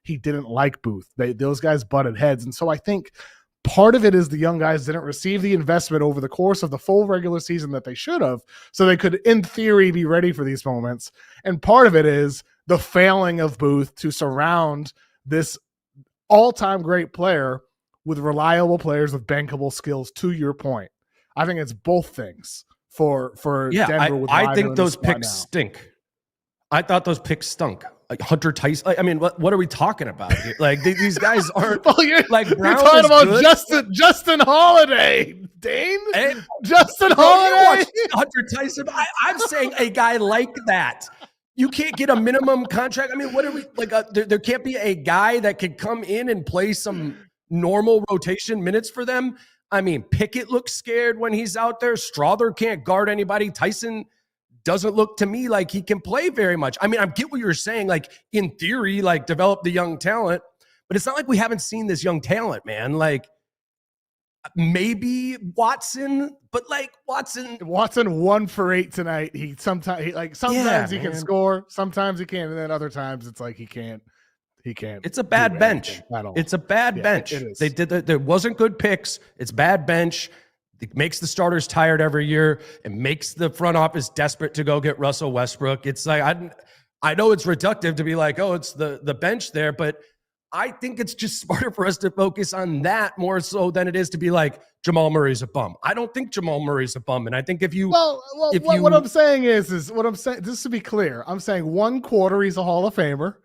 he didn't like Booth. Those guys butted heads. And so I think part of it is the young guys didn't receive the investment over the course of the full regular season that they should have, so they could, in theory, be ready for these moments. And part of it is the failing of Booth to surround this all-time great player with reliable players with bankable skills, to your point. I think it's both things for Denver. I think those picks stink. I thought those picks stunk. Like Hunter Tyson. I mean, what are we talking about here? These guys aren't well, you're talking about good. Justin Holiday, Dane. And Justin Holiday, Hunter Tyson. I'm saying a guy like that. You can't get a minimum contract. I mean, what are we like? There can't be a guy that could come in and play some normal rotation minutes for them. I mean, Pickett looks scared when he's out there. Strawther can't guard anybody. Tyson doesn't look to me like he can play very much. I mean, I get what you're saying, in theory, develop the young talent, but it's not like we haven't seen this young talent, man. Maybe Watson, but Watson 1 for 8 tonight. Sometimes he can score, sometimes he can't, and then other times it's like he can't. It's a bad bench. It's a bad bench. It is. There wasn't good picks. It's bad bench. It makes the starters tired every year. It makes the front office desperate to go get Russell Westbrook. It's I know it's reductive to be like, oh, it's the bench there, but I think it's just smarter for us to focus on that more so than it is to be like Jamal Murray's a bum. I don't think Jamal Murray's a bum. And I think what I'm saying is what I'm saying, just to be clear, I'm saying 1 quarter he's a Hall of Famer,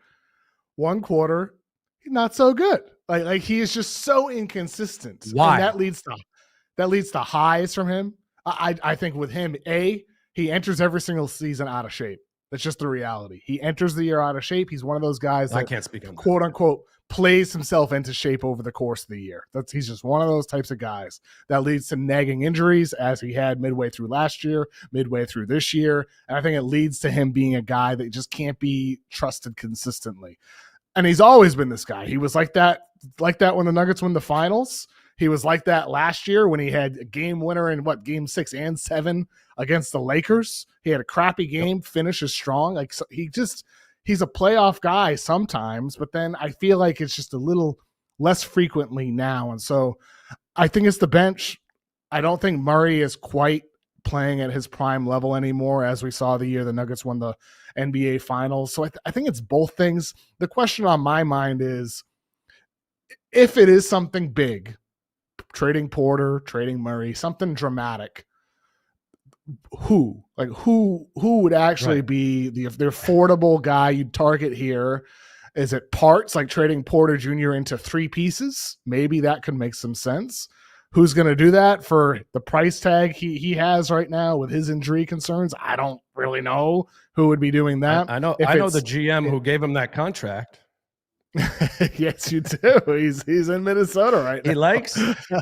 1 quarter he's not so good. Like he is just so inconsistent. Why? And that leads to highs from him. I think with him, he enters every single season out of shape. That's just the reality. He enters the year out of shape. He's one of those guys that, I can't speak on that, quote unquote, plays himself into shape over the course of the year. He's just one of those types of guys that leads to nagging injuries, as he had midway through last year, midway through this year. And I think it leads to him being a guy that just can't be trusted consistently. And he's always been this guy. He was like that when the Nuggets won the finals. He was like that last year when he had a game winner in game 6 and 7 against the Lakers. He had a crappy game, finishes strong. Like, so he's a playoff guy sometimes, but then I feel like it's just a little less frequently now. And so I think it's the bench. I don't think Murray is quite playing at his prime level anymore, as we saw the year the Nuggets won the NBA Finals. So I think it's both things. The question on my mind is, if it is something big, trading Porter, trading Murray, something dramatic, who would actually be the affordable guy you'd target here? Is it parts, like trading Porter Jr. into 3 pieces? Maybe that could make some sense. Who's going to do that for the price tag he has right now with his injury concerns? I don't really know who would be doing that. I know the GM who gave him that contract. Yes, you do. He's in Minnesota right now.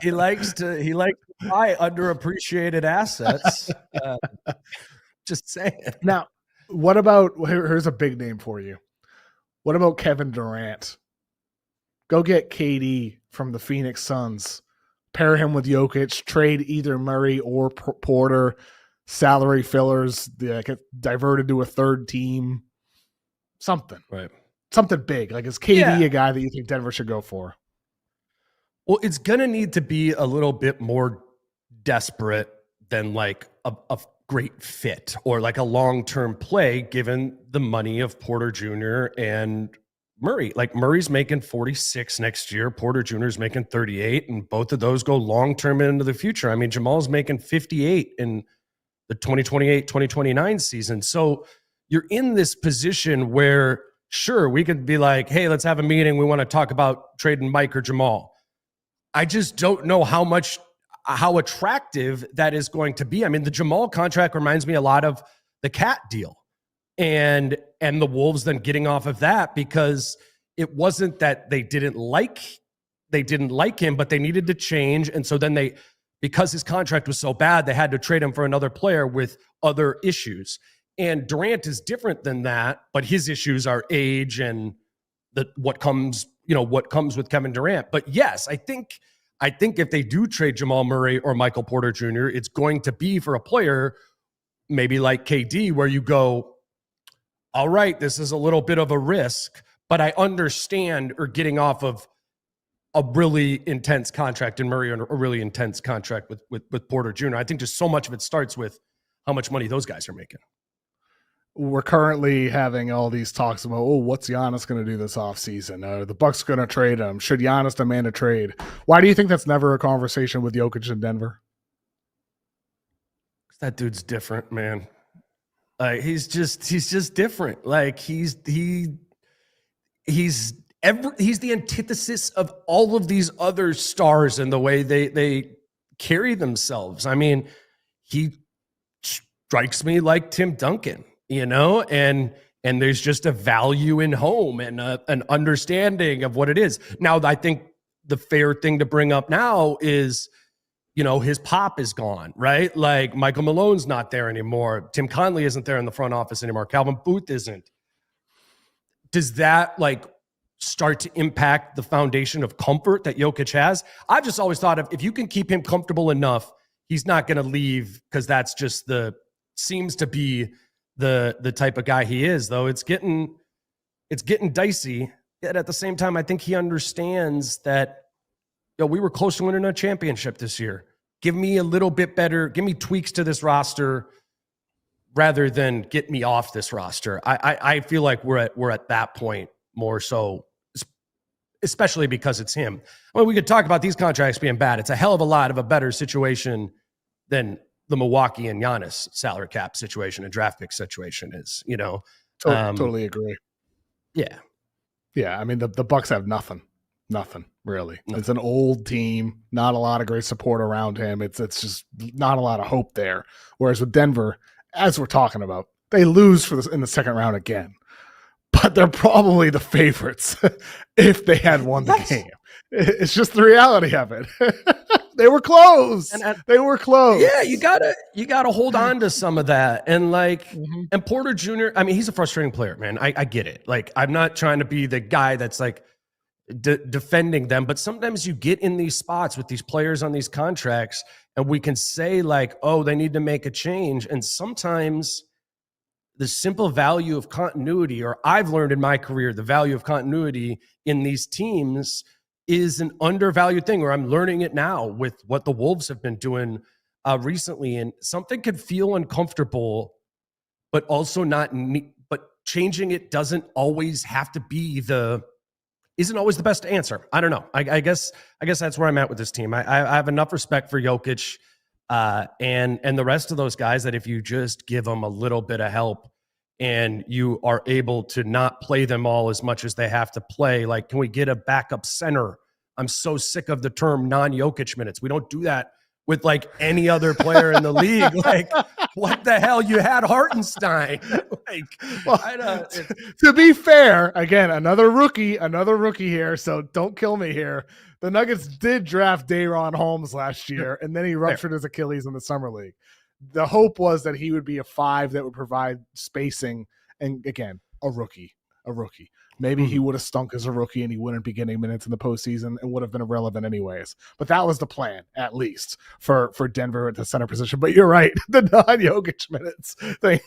He likes to buy underappreciated assets. Just saying. Now, what about, here's a big name for you. What about Kevin Durant? Go get KD from the Phoenix Suns. Pair him with Jokic. Trade either Murray or Porter. Salary fillers. Get diverted to a third team. Something. Right. Something big. Like, is KD a guy that you think Denver should go for? Well, it's going to need to be a little bit more desperate than like a great fit or like a long-term play, given the money of Porter Jr. and Murray. Like, Murray's making 46 next year. Porter Jr. is making 38, and both of those go long-term into the future. I mean, Jamal's making 58 in the 2028, 2029 season. So you're in this position where, sure, we could be like, hey, let's have a meeting. We want to talk about trading Mike or Jamal. I just don't know how attractive that is going to be. I mean, the Jamal contract reminds me a lot of the Cat deal and the Wolves then getting off of that, because it wasn't that they didn't like him, but they needed to change. And so then because his contract was so bad, they had to trade him for another player with other issues. And Durant is different than that, but his issues are age and what comes with Kevin Durant. But yes, I think if they do trade Jamal Murray or Michael Porter Jr., it's going to be for a player maybe like KD, where you go, all right, this is a little bit of a risk, but I understand or getting off of a really intense contract in Murray or a really intense contract with Porter Jr. I think just so much of it starts with how much money those guys are making. We're currently having all these talks about, what's Giannis going to do this offseason? Are the Bucks going to trade him? Should Giannis demand a trade? Why do you think that's never a conversation with Jokic in Denver? That dude's different, man. Like, he's just different. Like, he's the antithesis of all of these other stars in the way they carry themselves. I mean, he strikes me like Tim Duncan. And there's just a value in home and an understanding of what it is. Now, I think the fair thing to bring up now is, his pop is gone, right? Like, Michael Malone's not there anymore. Tim Conley isn't there in the front office anymore. Calvin Booth isn't. Does that start to impact the foundation of comfort that Jokic has? I've just always thought if you can keep him comfortable enough, he's not going to leave, because that's just seems to be the type of guy he is. Though it's getting dicey. Yet at the same time, I think he understands that we were close to winning a championship this year. Give me a little bit better. Give me tweaks to this roster rather than get me off this roster. I feel like we're at that point more so, especially because it's him. I mean, we could talk about these contracts being bad. It's a hell of a lot of a better situation than the Milwaukee and Giannis salary cap situation and draft pick situation is, Totally agree. Yeah. Yeah. I mean, the Bucks have nothing really. Nothing. It's an old team, not a lot of great support around him. It's just not a lot of hope there. Whereas with Denver, as we're talking about, they lose in the second round again. But they're probably the favorites if they had won the game. It's just the reality of it. They were close. They were close. Yeah, you gotta hold on to some of that. And and Porter Jr., I mean, he's a frustrating player, man. I get it. Like, I'm not trying to be the guy that's like defending them, but sometimes you get in these spots with these players on these contracts, and we can say like, oh, they need to make a change. And sometimes the simple value of continuity, or I've learned in my career, the value of continuity in these teams is an undervalued thing, or I'm learning it now with what the Wolves have been doing recently. And something could feel uncomfortable, but also but changing it doesn't always have to be isn't always the best answer. I don't know. I guess that's where I'm at with this team. I have enough respect for Jokic and the rest of those guys that if you just give them a little bit of help and you are able to not play them all as much as they have to play, like, can we get a backup center? I'm so sick of the term non-Jokic minutes. We don't do that with like any other player in the league. Like, what the hell? You had Hartenstein. To be fair, again, another rookie here. So don't kill me here. The Nuggets did draft Day'Ron Holmes last year, and then he ruptured his Achilles in the summer league. The hope was that he would be a 5 that would provide spacing. And again, a rookie. Maybe he would have stunk as a rookie and he wouldn't be getting minutes in the postseason and would have been irrelevant anyways. But that was the plan, at least, for Denver at the center position. But you're right, the non-Jokic minutes thing.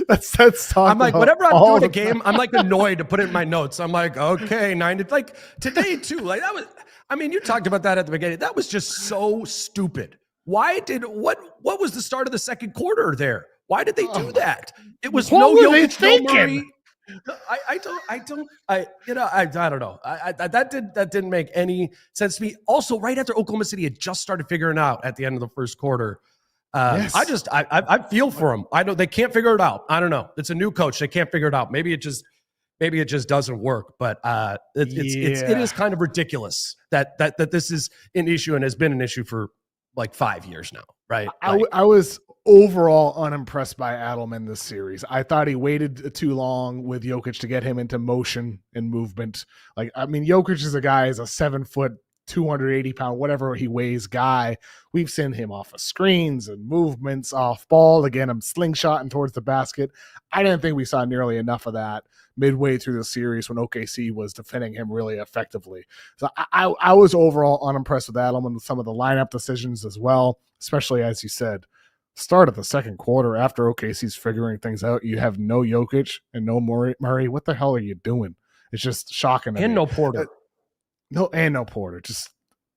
Let's talk. I'm like, whenever I'm doing a game, I'm like annoyed to put it in my notes. I'm like, okay, 90. Like today too. Like that was. I mean, you talked about that at the beginning. That was just so stupid. What was the start of the second quarter there? Why did they do that? It was no Jokic, no Murray. I don't know. That didn't make any sense to me. Also, right after Oklahoma City had just started figuring out at the end of the first quarter, yes. I feel for them. I know they can't figure it out. I don't know. It's a new coach. They can't figure it out. Maybe it just doesn't work. But it is kind of ridiculous that this is an issue and has been an issue for like 5 years now, right? I was overall unimpressed by Adelman this series. I thought he waited too long with Jokic to get him into motion and movement. Like, I mean, Jokic is a guy, is a 7 foot, 280 pound, whatever he weighs guy. We've seen him off of screens and movements off ball. Again, I'm slingshotting towards the basket. I didn't think we saw nearly enough of that midway through the series when OKC was defending him really effectively. So I was overall unimpressed with Adelman with some of the lineup decisions as well, especially as you said, start of the second quarter after OKC's figuring things out. You have no Jokic and no Murray. What the hell are you doing? It's just shocking. And no Porter. No Porter. Just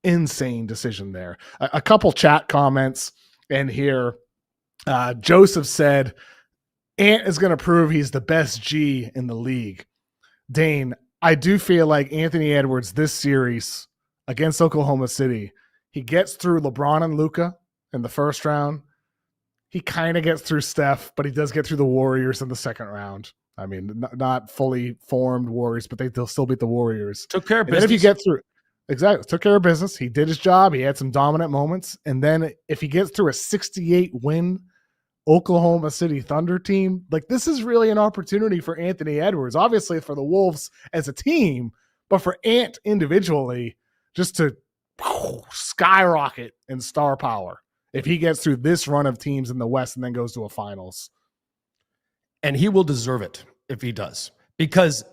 insane decision there. A couple chat comments in here. Joseph said, Ant is going to prove he's the best G in the league. Dane, I do feel like Anthony Edwards this series against Oklahoma City, he gets through LeBron and Luka in the first round. He kind of gets through Steph, but he does get through the Warriors in the second round. I mean, not fully formed Warriors, but they'll still beat the Warriors. Took care of business. If you get through, exactly, took care of business. He did his job. He had some dominant moments. And then if he gets through a 68-win Oklahoma City Thunder team, like, this is really an opportunity for Anthony Edwards, obviously for the Wolves as a team, but for Ant individually, just to skyrocket in star power if he gets through this run of teams in the West and then goes to a finals. And he will deserve it if he does. Because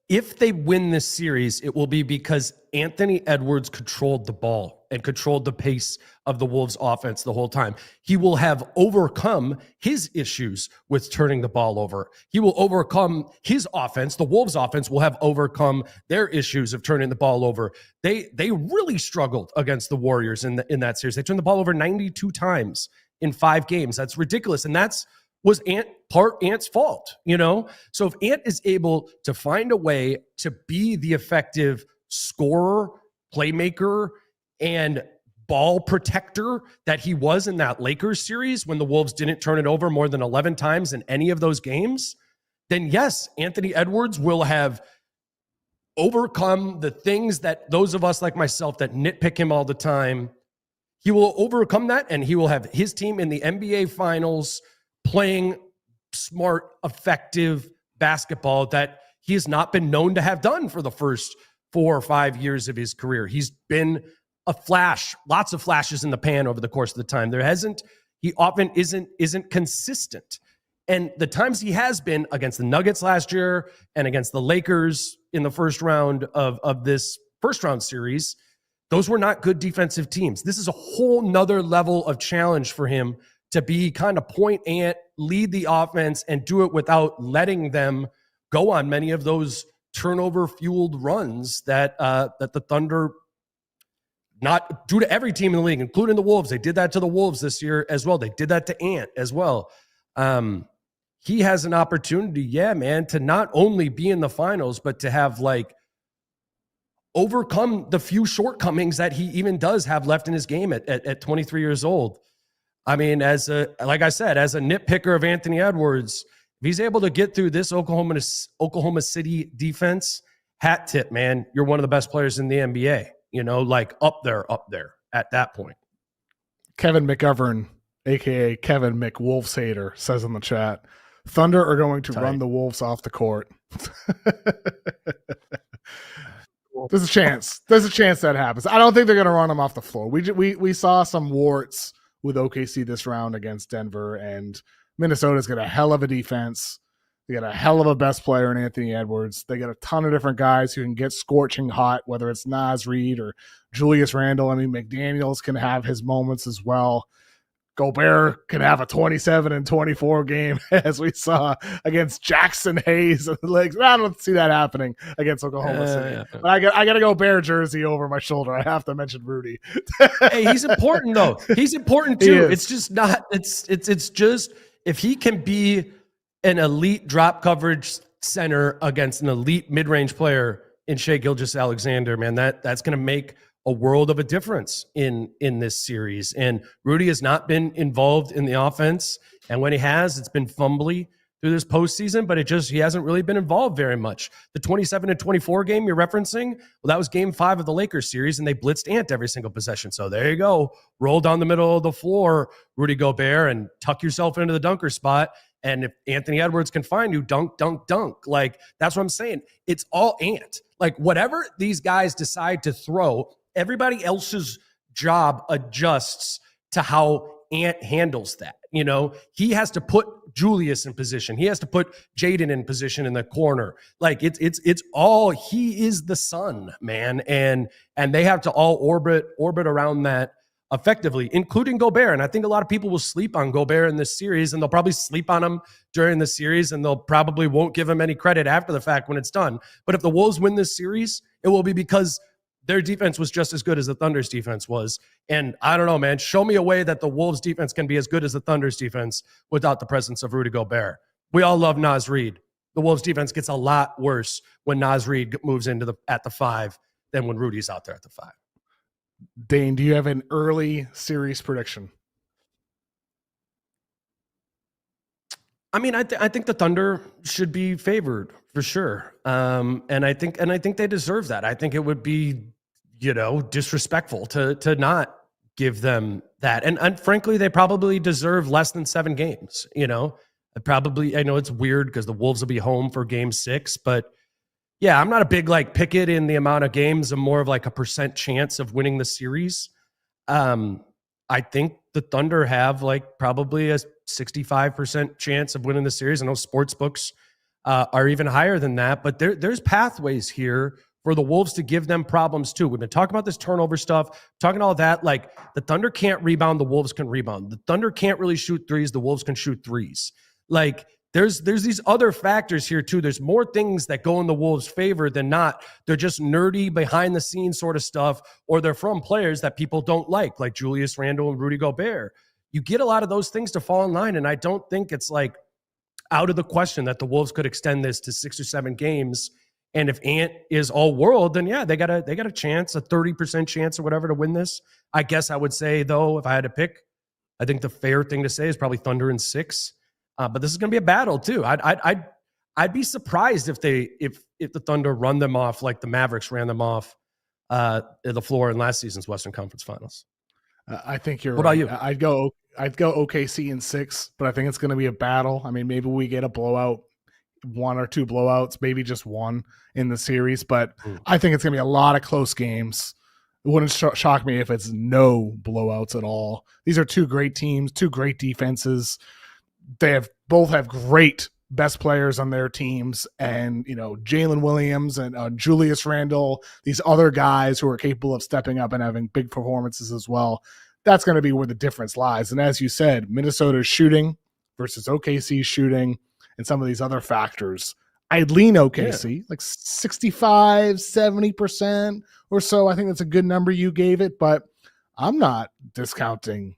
if they win this series, it will be because Anthony Edwards controlled the ball and controlled the pace of the Wolves offense the whole time. He will have overcome his issues with turning the ball over. He will overcome his offense. The Wolves offense will have overcome their issues of turning the ball over. They really struggled against the Warriors in that series. They turned the ball over 92 times in 5 games. That's ridiculous. And that's was part Ant's fault, you know? So if Ant is able to find a way to be the effective scorer, playmaker, and ball protector that he was in that Lakers series when the Wolves didn't turn it over more than 11 times in any of those games, then yes, Anthony Edwards will have overcome the things that those of us like myself that nitpick him all the time. He will overcome that, and he will have his team in the NBA Finals playing smart, effective basketball that he has not been known to have done for the first 4 or 5 years of his career. He's been a flash, lots of flashes in the pan over the course of the time. He often isn't consistent. And the times he has been against the Nuggets last year and against the Lakers in the first round of this first round series, those were not good defensive teams. This is a whole nother level of challenge for him to be kind of point Ant, lead the offense, and do it without letting them go on many of those turnover-fueled runs that the Thunder, not due to every team in the league, including the Wolves. They did that to the Wolves this year as well. They did that to Ant as well. He has an opportunity, to not only be in the finals, but to have overcome the few shortcomings that he even does have left in his game at 23 years old. I mean, like I said, as a nitpicker of Anthony Edwards, if he's able to get through this Oklahoma City defense, hat tip, man, you're one of the best players in the NBA, up there at that point. Kevin McGovern, a.k.a. Kevin McWolves hater, says in the chat, Thunder are going to run the Wolves off the court. There's a chance. There's a chance that happens. I don't think they're going to run them off the floor. We saw some warts with OKC this round against Denver, and Minnesota's got a hell of a defense. They got a hell of a best player in Anthony Edwards. They got a ton of different guys who can get scorching hot, whether it's Naz Reid or Julius Randle. I mean, McDaniels can have his moments as well. Gobert can have a 27 and 24 game, as we saw against Jackson Hayes. I don't see that happening against Oklahoma City. But I got a Gobert jersey over my shoulder. I have to mention Rudy. Hey, he's important though. He's important too. It's just not. It's just if he can be an elite drop coverage center against an elite mid-range player in Shai Gilgeous-Alexander, man, that's going to make a world of a difference in this series. And Rudy has not been involved in the offense. And when he has, it's been fumbly through this postseason, but he hasn't really been involved very much. The 27 and 24 game you're referencing, well, that was game 5 of the Lakers series, and they blitzed Ant every single possession. So there you go. Roll down the middle of the floor, Rudy Gobert, and tuck yourself into the dunker spot. And if Anthony Edwards can find you, dunk, dunk, dunk. That's what I'm saying. It's all Ant. Whatever these guys decide to throw, everybody else's job adjusts to how Ant handles that. He has to put Julius in position. He has to put Jaden in position in the corner. It's all, he is the sun, man. And they have to all orbit around that effectively, including Gobert. And I think a lot of people will sleep on Gobert in this series, and they'll probably sleep on him during the series, and they'll probably won't give him any credit after the fact when it's done. But if the Wolves win this series, it will be because their defense was just as good as the Thunder's defense was. And I don't know, man, show me a way that the Wolves defense can be as good as the Thunder's defense without the presence of Rudy Gobert. We all love Naz Reid. The Wolves defense gets a lot worse when Naz Reid moves into at the 5 than when Rudy's out there at the 5. Dane, do you have an early series prediction? I mean, I think the Thunder should be favored for sure. And I think they deserve that. I think it would be, disrespectful to not give them that. And frankly, they probably deserve less than 7 games. I know it's weird because the Wolves will be home for game 6, but yeah, I'm not a big pick it in the amount of games. I'm more of a percent chance of winning the series. I think the Thunder have probably a 65% chance of winning the series. I know sports books are even higher than that, but there's pathways here for the Wolves to give them problems too. We've been talking about this turnover stuff, talking all that. The Thunder can't rebound, the Wolves can rebound. The Thunder can't really shoot threes, the Wolves can shoot threes. There's these other factors here too. There's more things that go in the Wolves' favor than not. They're just nerdy behind the scenes sort of stuff, or they're from players that people don't like Julius Randle and Rudy Gobert. you get a lot of those things to fall in line. And I don't think it's like out of the question that the Wolves could extend this to 6 or 7 games. And if Ant is all world, then yeah, they got a chance, a 30% chance or whatever to win this. I guess I would say, though, if I had to pick, I think the fair thing to say is probably Thunder in 6. But this is going to be a battle too. I'd be surprised if the Thunder run them off like the Mavericks ran them off the floor in last season's Western Conference Finals. I think you're right. What about you? I'd go OKC in 6, but I think it's going to be a battle. I mean, maybe we get a blowout, 1 or 2 blowouts, maybe just 1 in the series, but I think it's going to be a lot of close games. It wouldn't shock me if it's no blowouts at all. These are 2 great teams, 2 great defenses. They both have great best players on their teams, and Jalen Williams and Julius Randle, these other guys who are capable of stepping up and having big performances as well. That's going to be where the difference lies. And as you said, Minnesota's shooting versus OKC's shooting and some of these other factors, I'd lean OKC, like 65, 70% or so. I think that's a good number you gave it, but I'm not discounting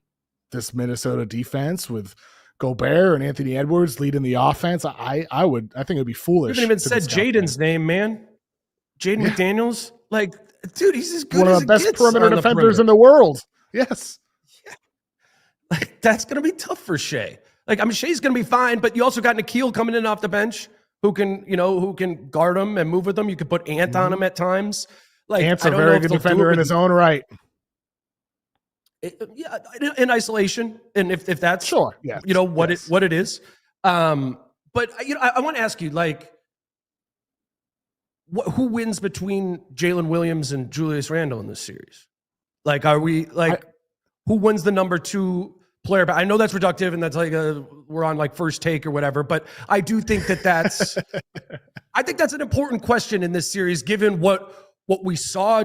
this Minnesota defense with Gobert and Anthony Edwards leading the offense. I think it'd be foolish. You haven't even said Jaden's name, man. Jaden McDaniels. Like, dude, he's as good one as of the best perimeter defenders perimeter in the world. Yes. Yeah. Like, that's going to be tough for Shea. Like, I mean, Shea's going to be fine, but you also got Nikhil coming in off the bench who can guard him and move with him. You could put Ant on him at times. Like, Ant's a very good defender in his own right. In isolation, and if that's sure, yeah, what it is. But I want to ask you, like, who wins between Jalen Williams and Julius Randle in this series? Like, are we like who wins the number 2 player? But I know that's reductive, and that's like we're on like first take or whatever. But I do think that's I think that's an important question in this series, given what we saw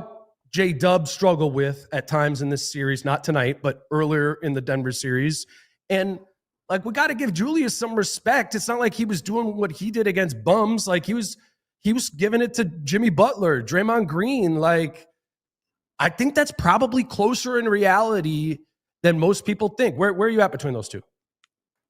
J-Dub struggle with at times in this series, not tonight, but earlier in the Denver series. And like, we got to give Julius some respect. It's not like he was doing what he did against bums. Like, he was giving it to Jimmy Butler, Draymond Green. Like, I think that's probably closer in reality than most people think. Where are you at between those 2?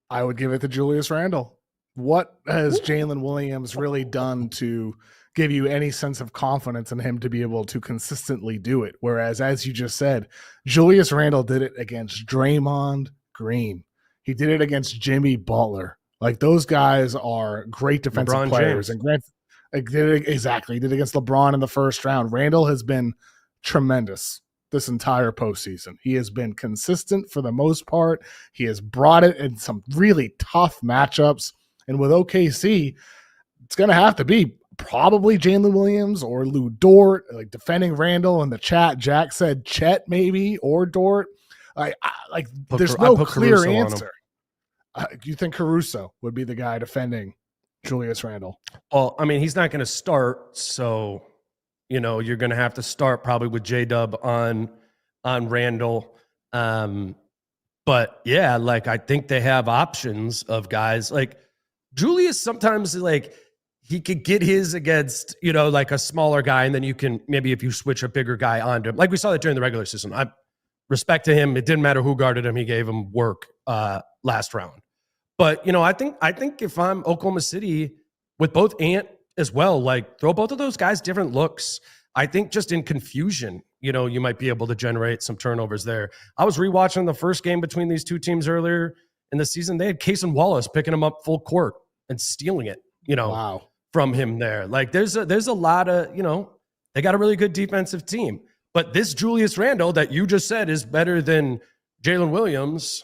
I would give it to Julius Randle. What has Jalen Williams really done to give you any sense of confidence in him to be able to consistently do it? Whereas, as you just said, Julius Randle did it against Draymond Green. He did it against Jimmy Butler. Like, those guys are great defensive LeBron players. James. And Grant he did against LeBron in the first round. Randle has been tremendous this entire postseason. He has been consistent for the most part. He has brought it in some really tough matchups. And with OKC, it's going to have to be probably Jalen Williams or Lou Dort, like defending Randle. In the chat, Jack said Chet maybe or Dort. There's no clear answer. You think Caruso would be the guy defending Julius Randle? Well, I mean, he's not going to start, so you're going to have to start probably with J-Dub on Randle. But yeah, like, I think they have options of guys like Julius. Sometimes, like, he could get his against, like a smaller guy, and then you can maybe, if you switch a bigger guy onto him, like we saw that during the regular season. I respect to him. It didn't matter who guarded him. He gave him work last round. But, I think if I'm Oklahoma City with both Ant as well, like, throw both of those guys different looks. I think just in confusion, you might be able to generate some turnovers there. I was rewatching the first game between these 2 teams earlier in the season. They had Case and Wallace picking him up full court and stealing it, wow, from him there. Like, there's a lot of, they got a really good defensive team. But this Julius Randle that you just said is better than Jalen Williams.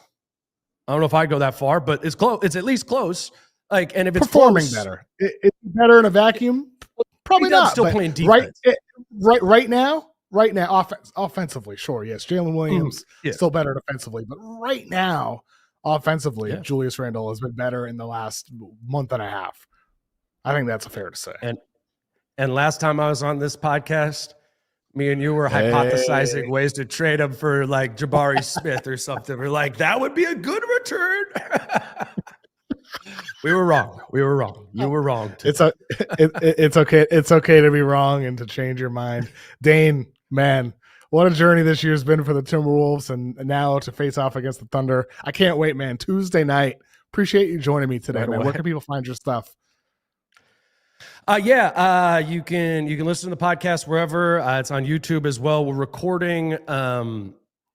I don't know if I go that far, but it's close. It's at least close. Like, and if it's performing close, better, it's better in a vacuum. Probably not. Still playing defense. Right now, offensively, sure, yes. Jalen Williams still better defensively, but right now, offensively, Julius Randle has been better in the last month and a half. I think that's fair to say. And last time I was on this podcast, me and you were hypothesizing ways to trade him for like Jabari Smith or something. We're like, that would be a good return. We were wrong. You were wrong. Too. It's okay. It's okay to be wrong and to change your mind. Dane, man, what a journey this year's been for the Timberwolves, and now to face off against the Thunder. I can't wait, man. Tuesday night. Appreciate you joining me today, man. Where can people find your stuff? You can listen to the podcast wherever. It's on YouTube as well. We're recording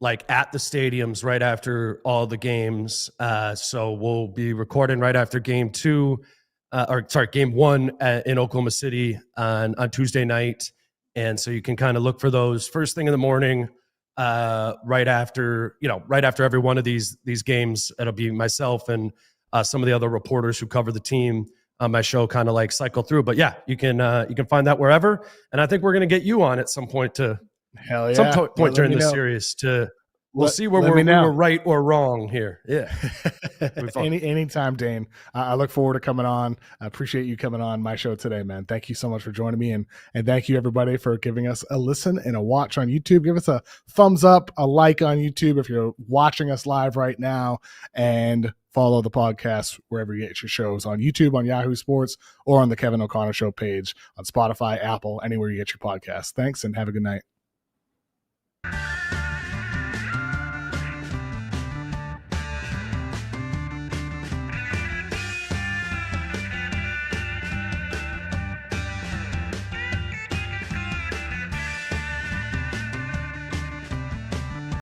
like at the stadiums right after all the games. So we'll be recording right after game one in Oklahoma City on Tuesday night. And so you can kind of look for those first thing in the morning, right after every one of these games. It'll be myself and some of the other reporters who cover the team on my show, kind of like cycle through. But yeah, you can find that wherever. And I think we're going to get you on at some point during the series we'll see where we were right or wrong here. Yeah. Anytime, Dane. I look forward to coming on. I appreciate you coming on my show today, man. Thank you so much for joining me. And thank you, everybody, for giving us a listen and a watch on YouTube. Give us a thumbs up, a like on YouTube if you're watching us live right now, and follow the podcast wherever you get your shows, on YouTube, on Yahoo Sports, or on the Kevin O'Connor Show page on Spotify, Apple, anywhere you get your podcasts. Thanks, and have a good night.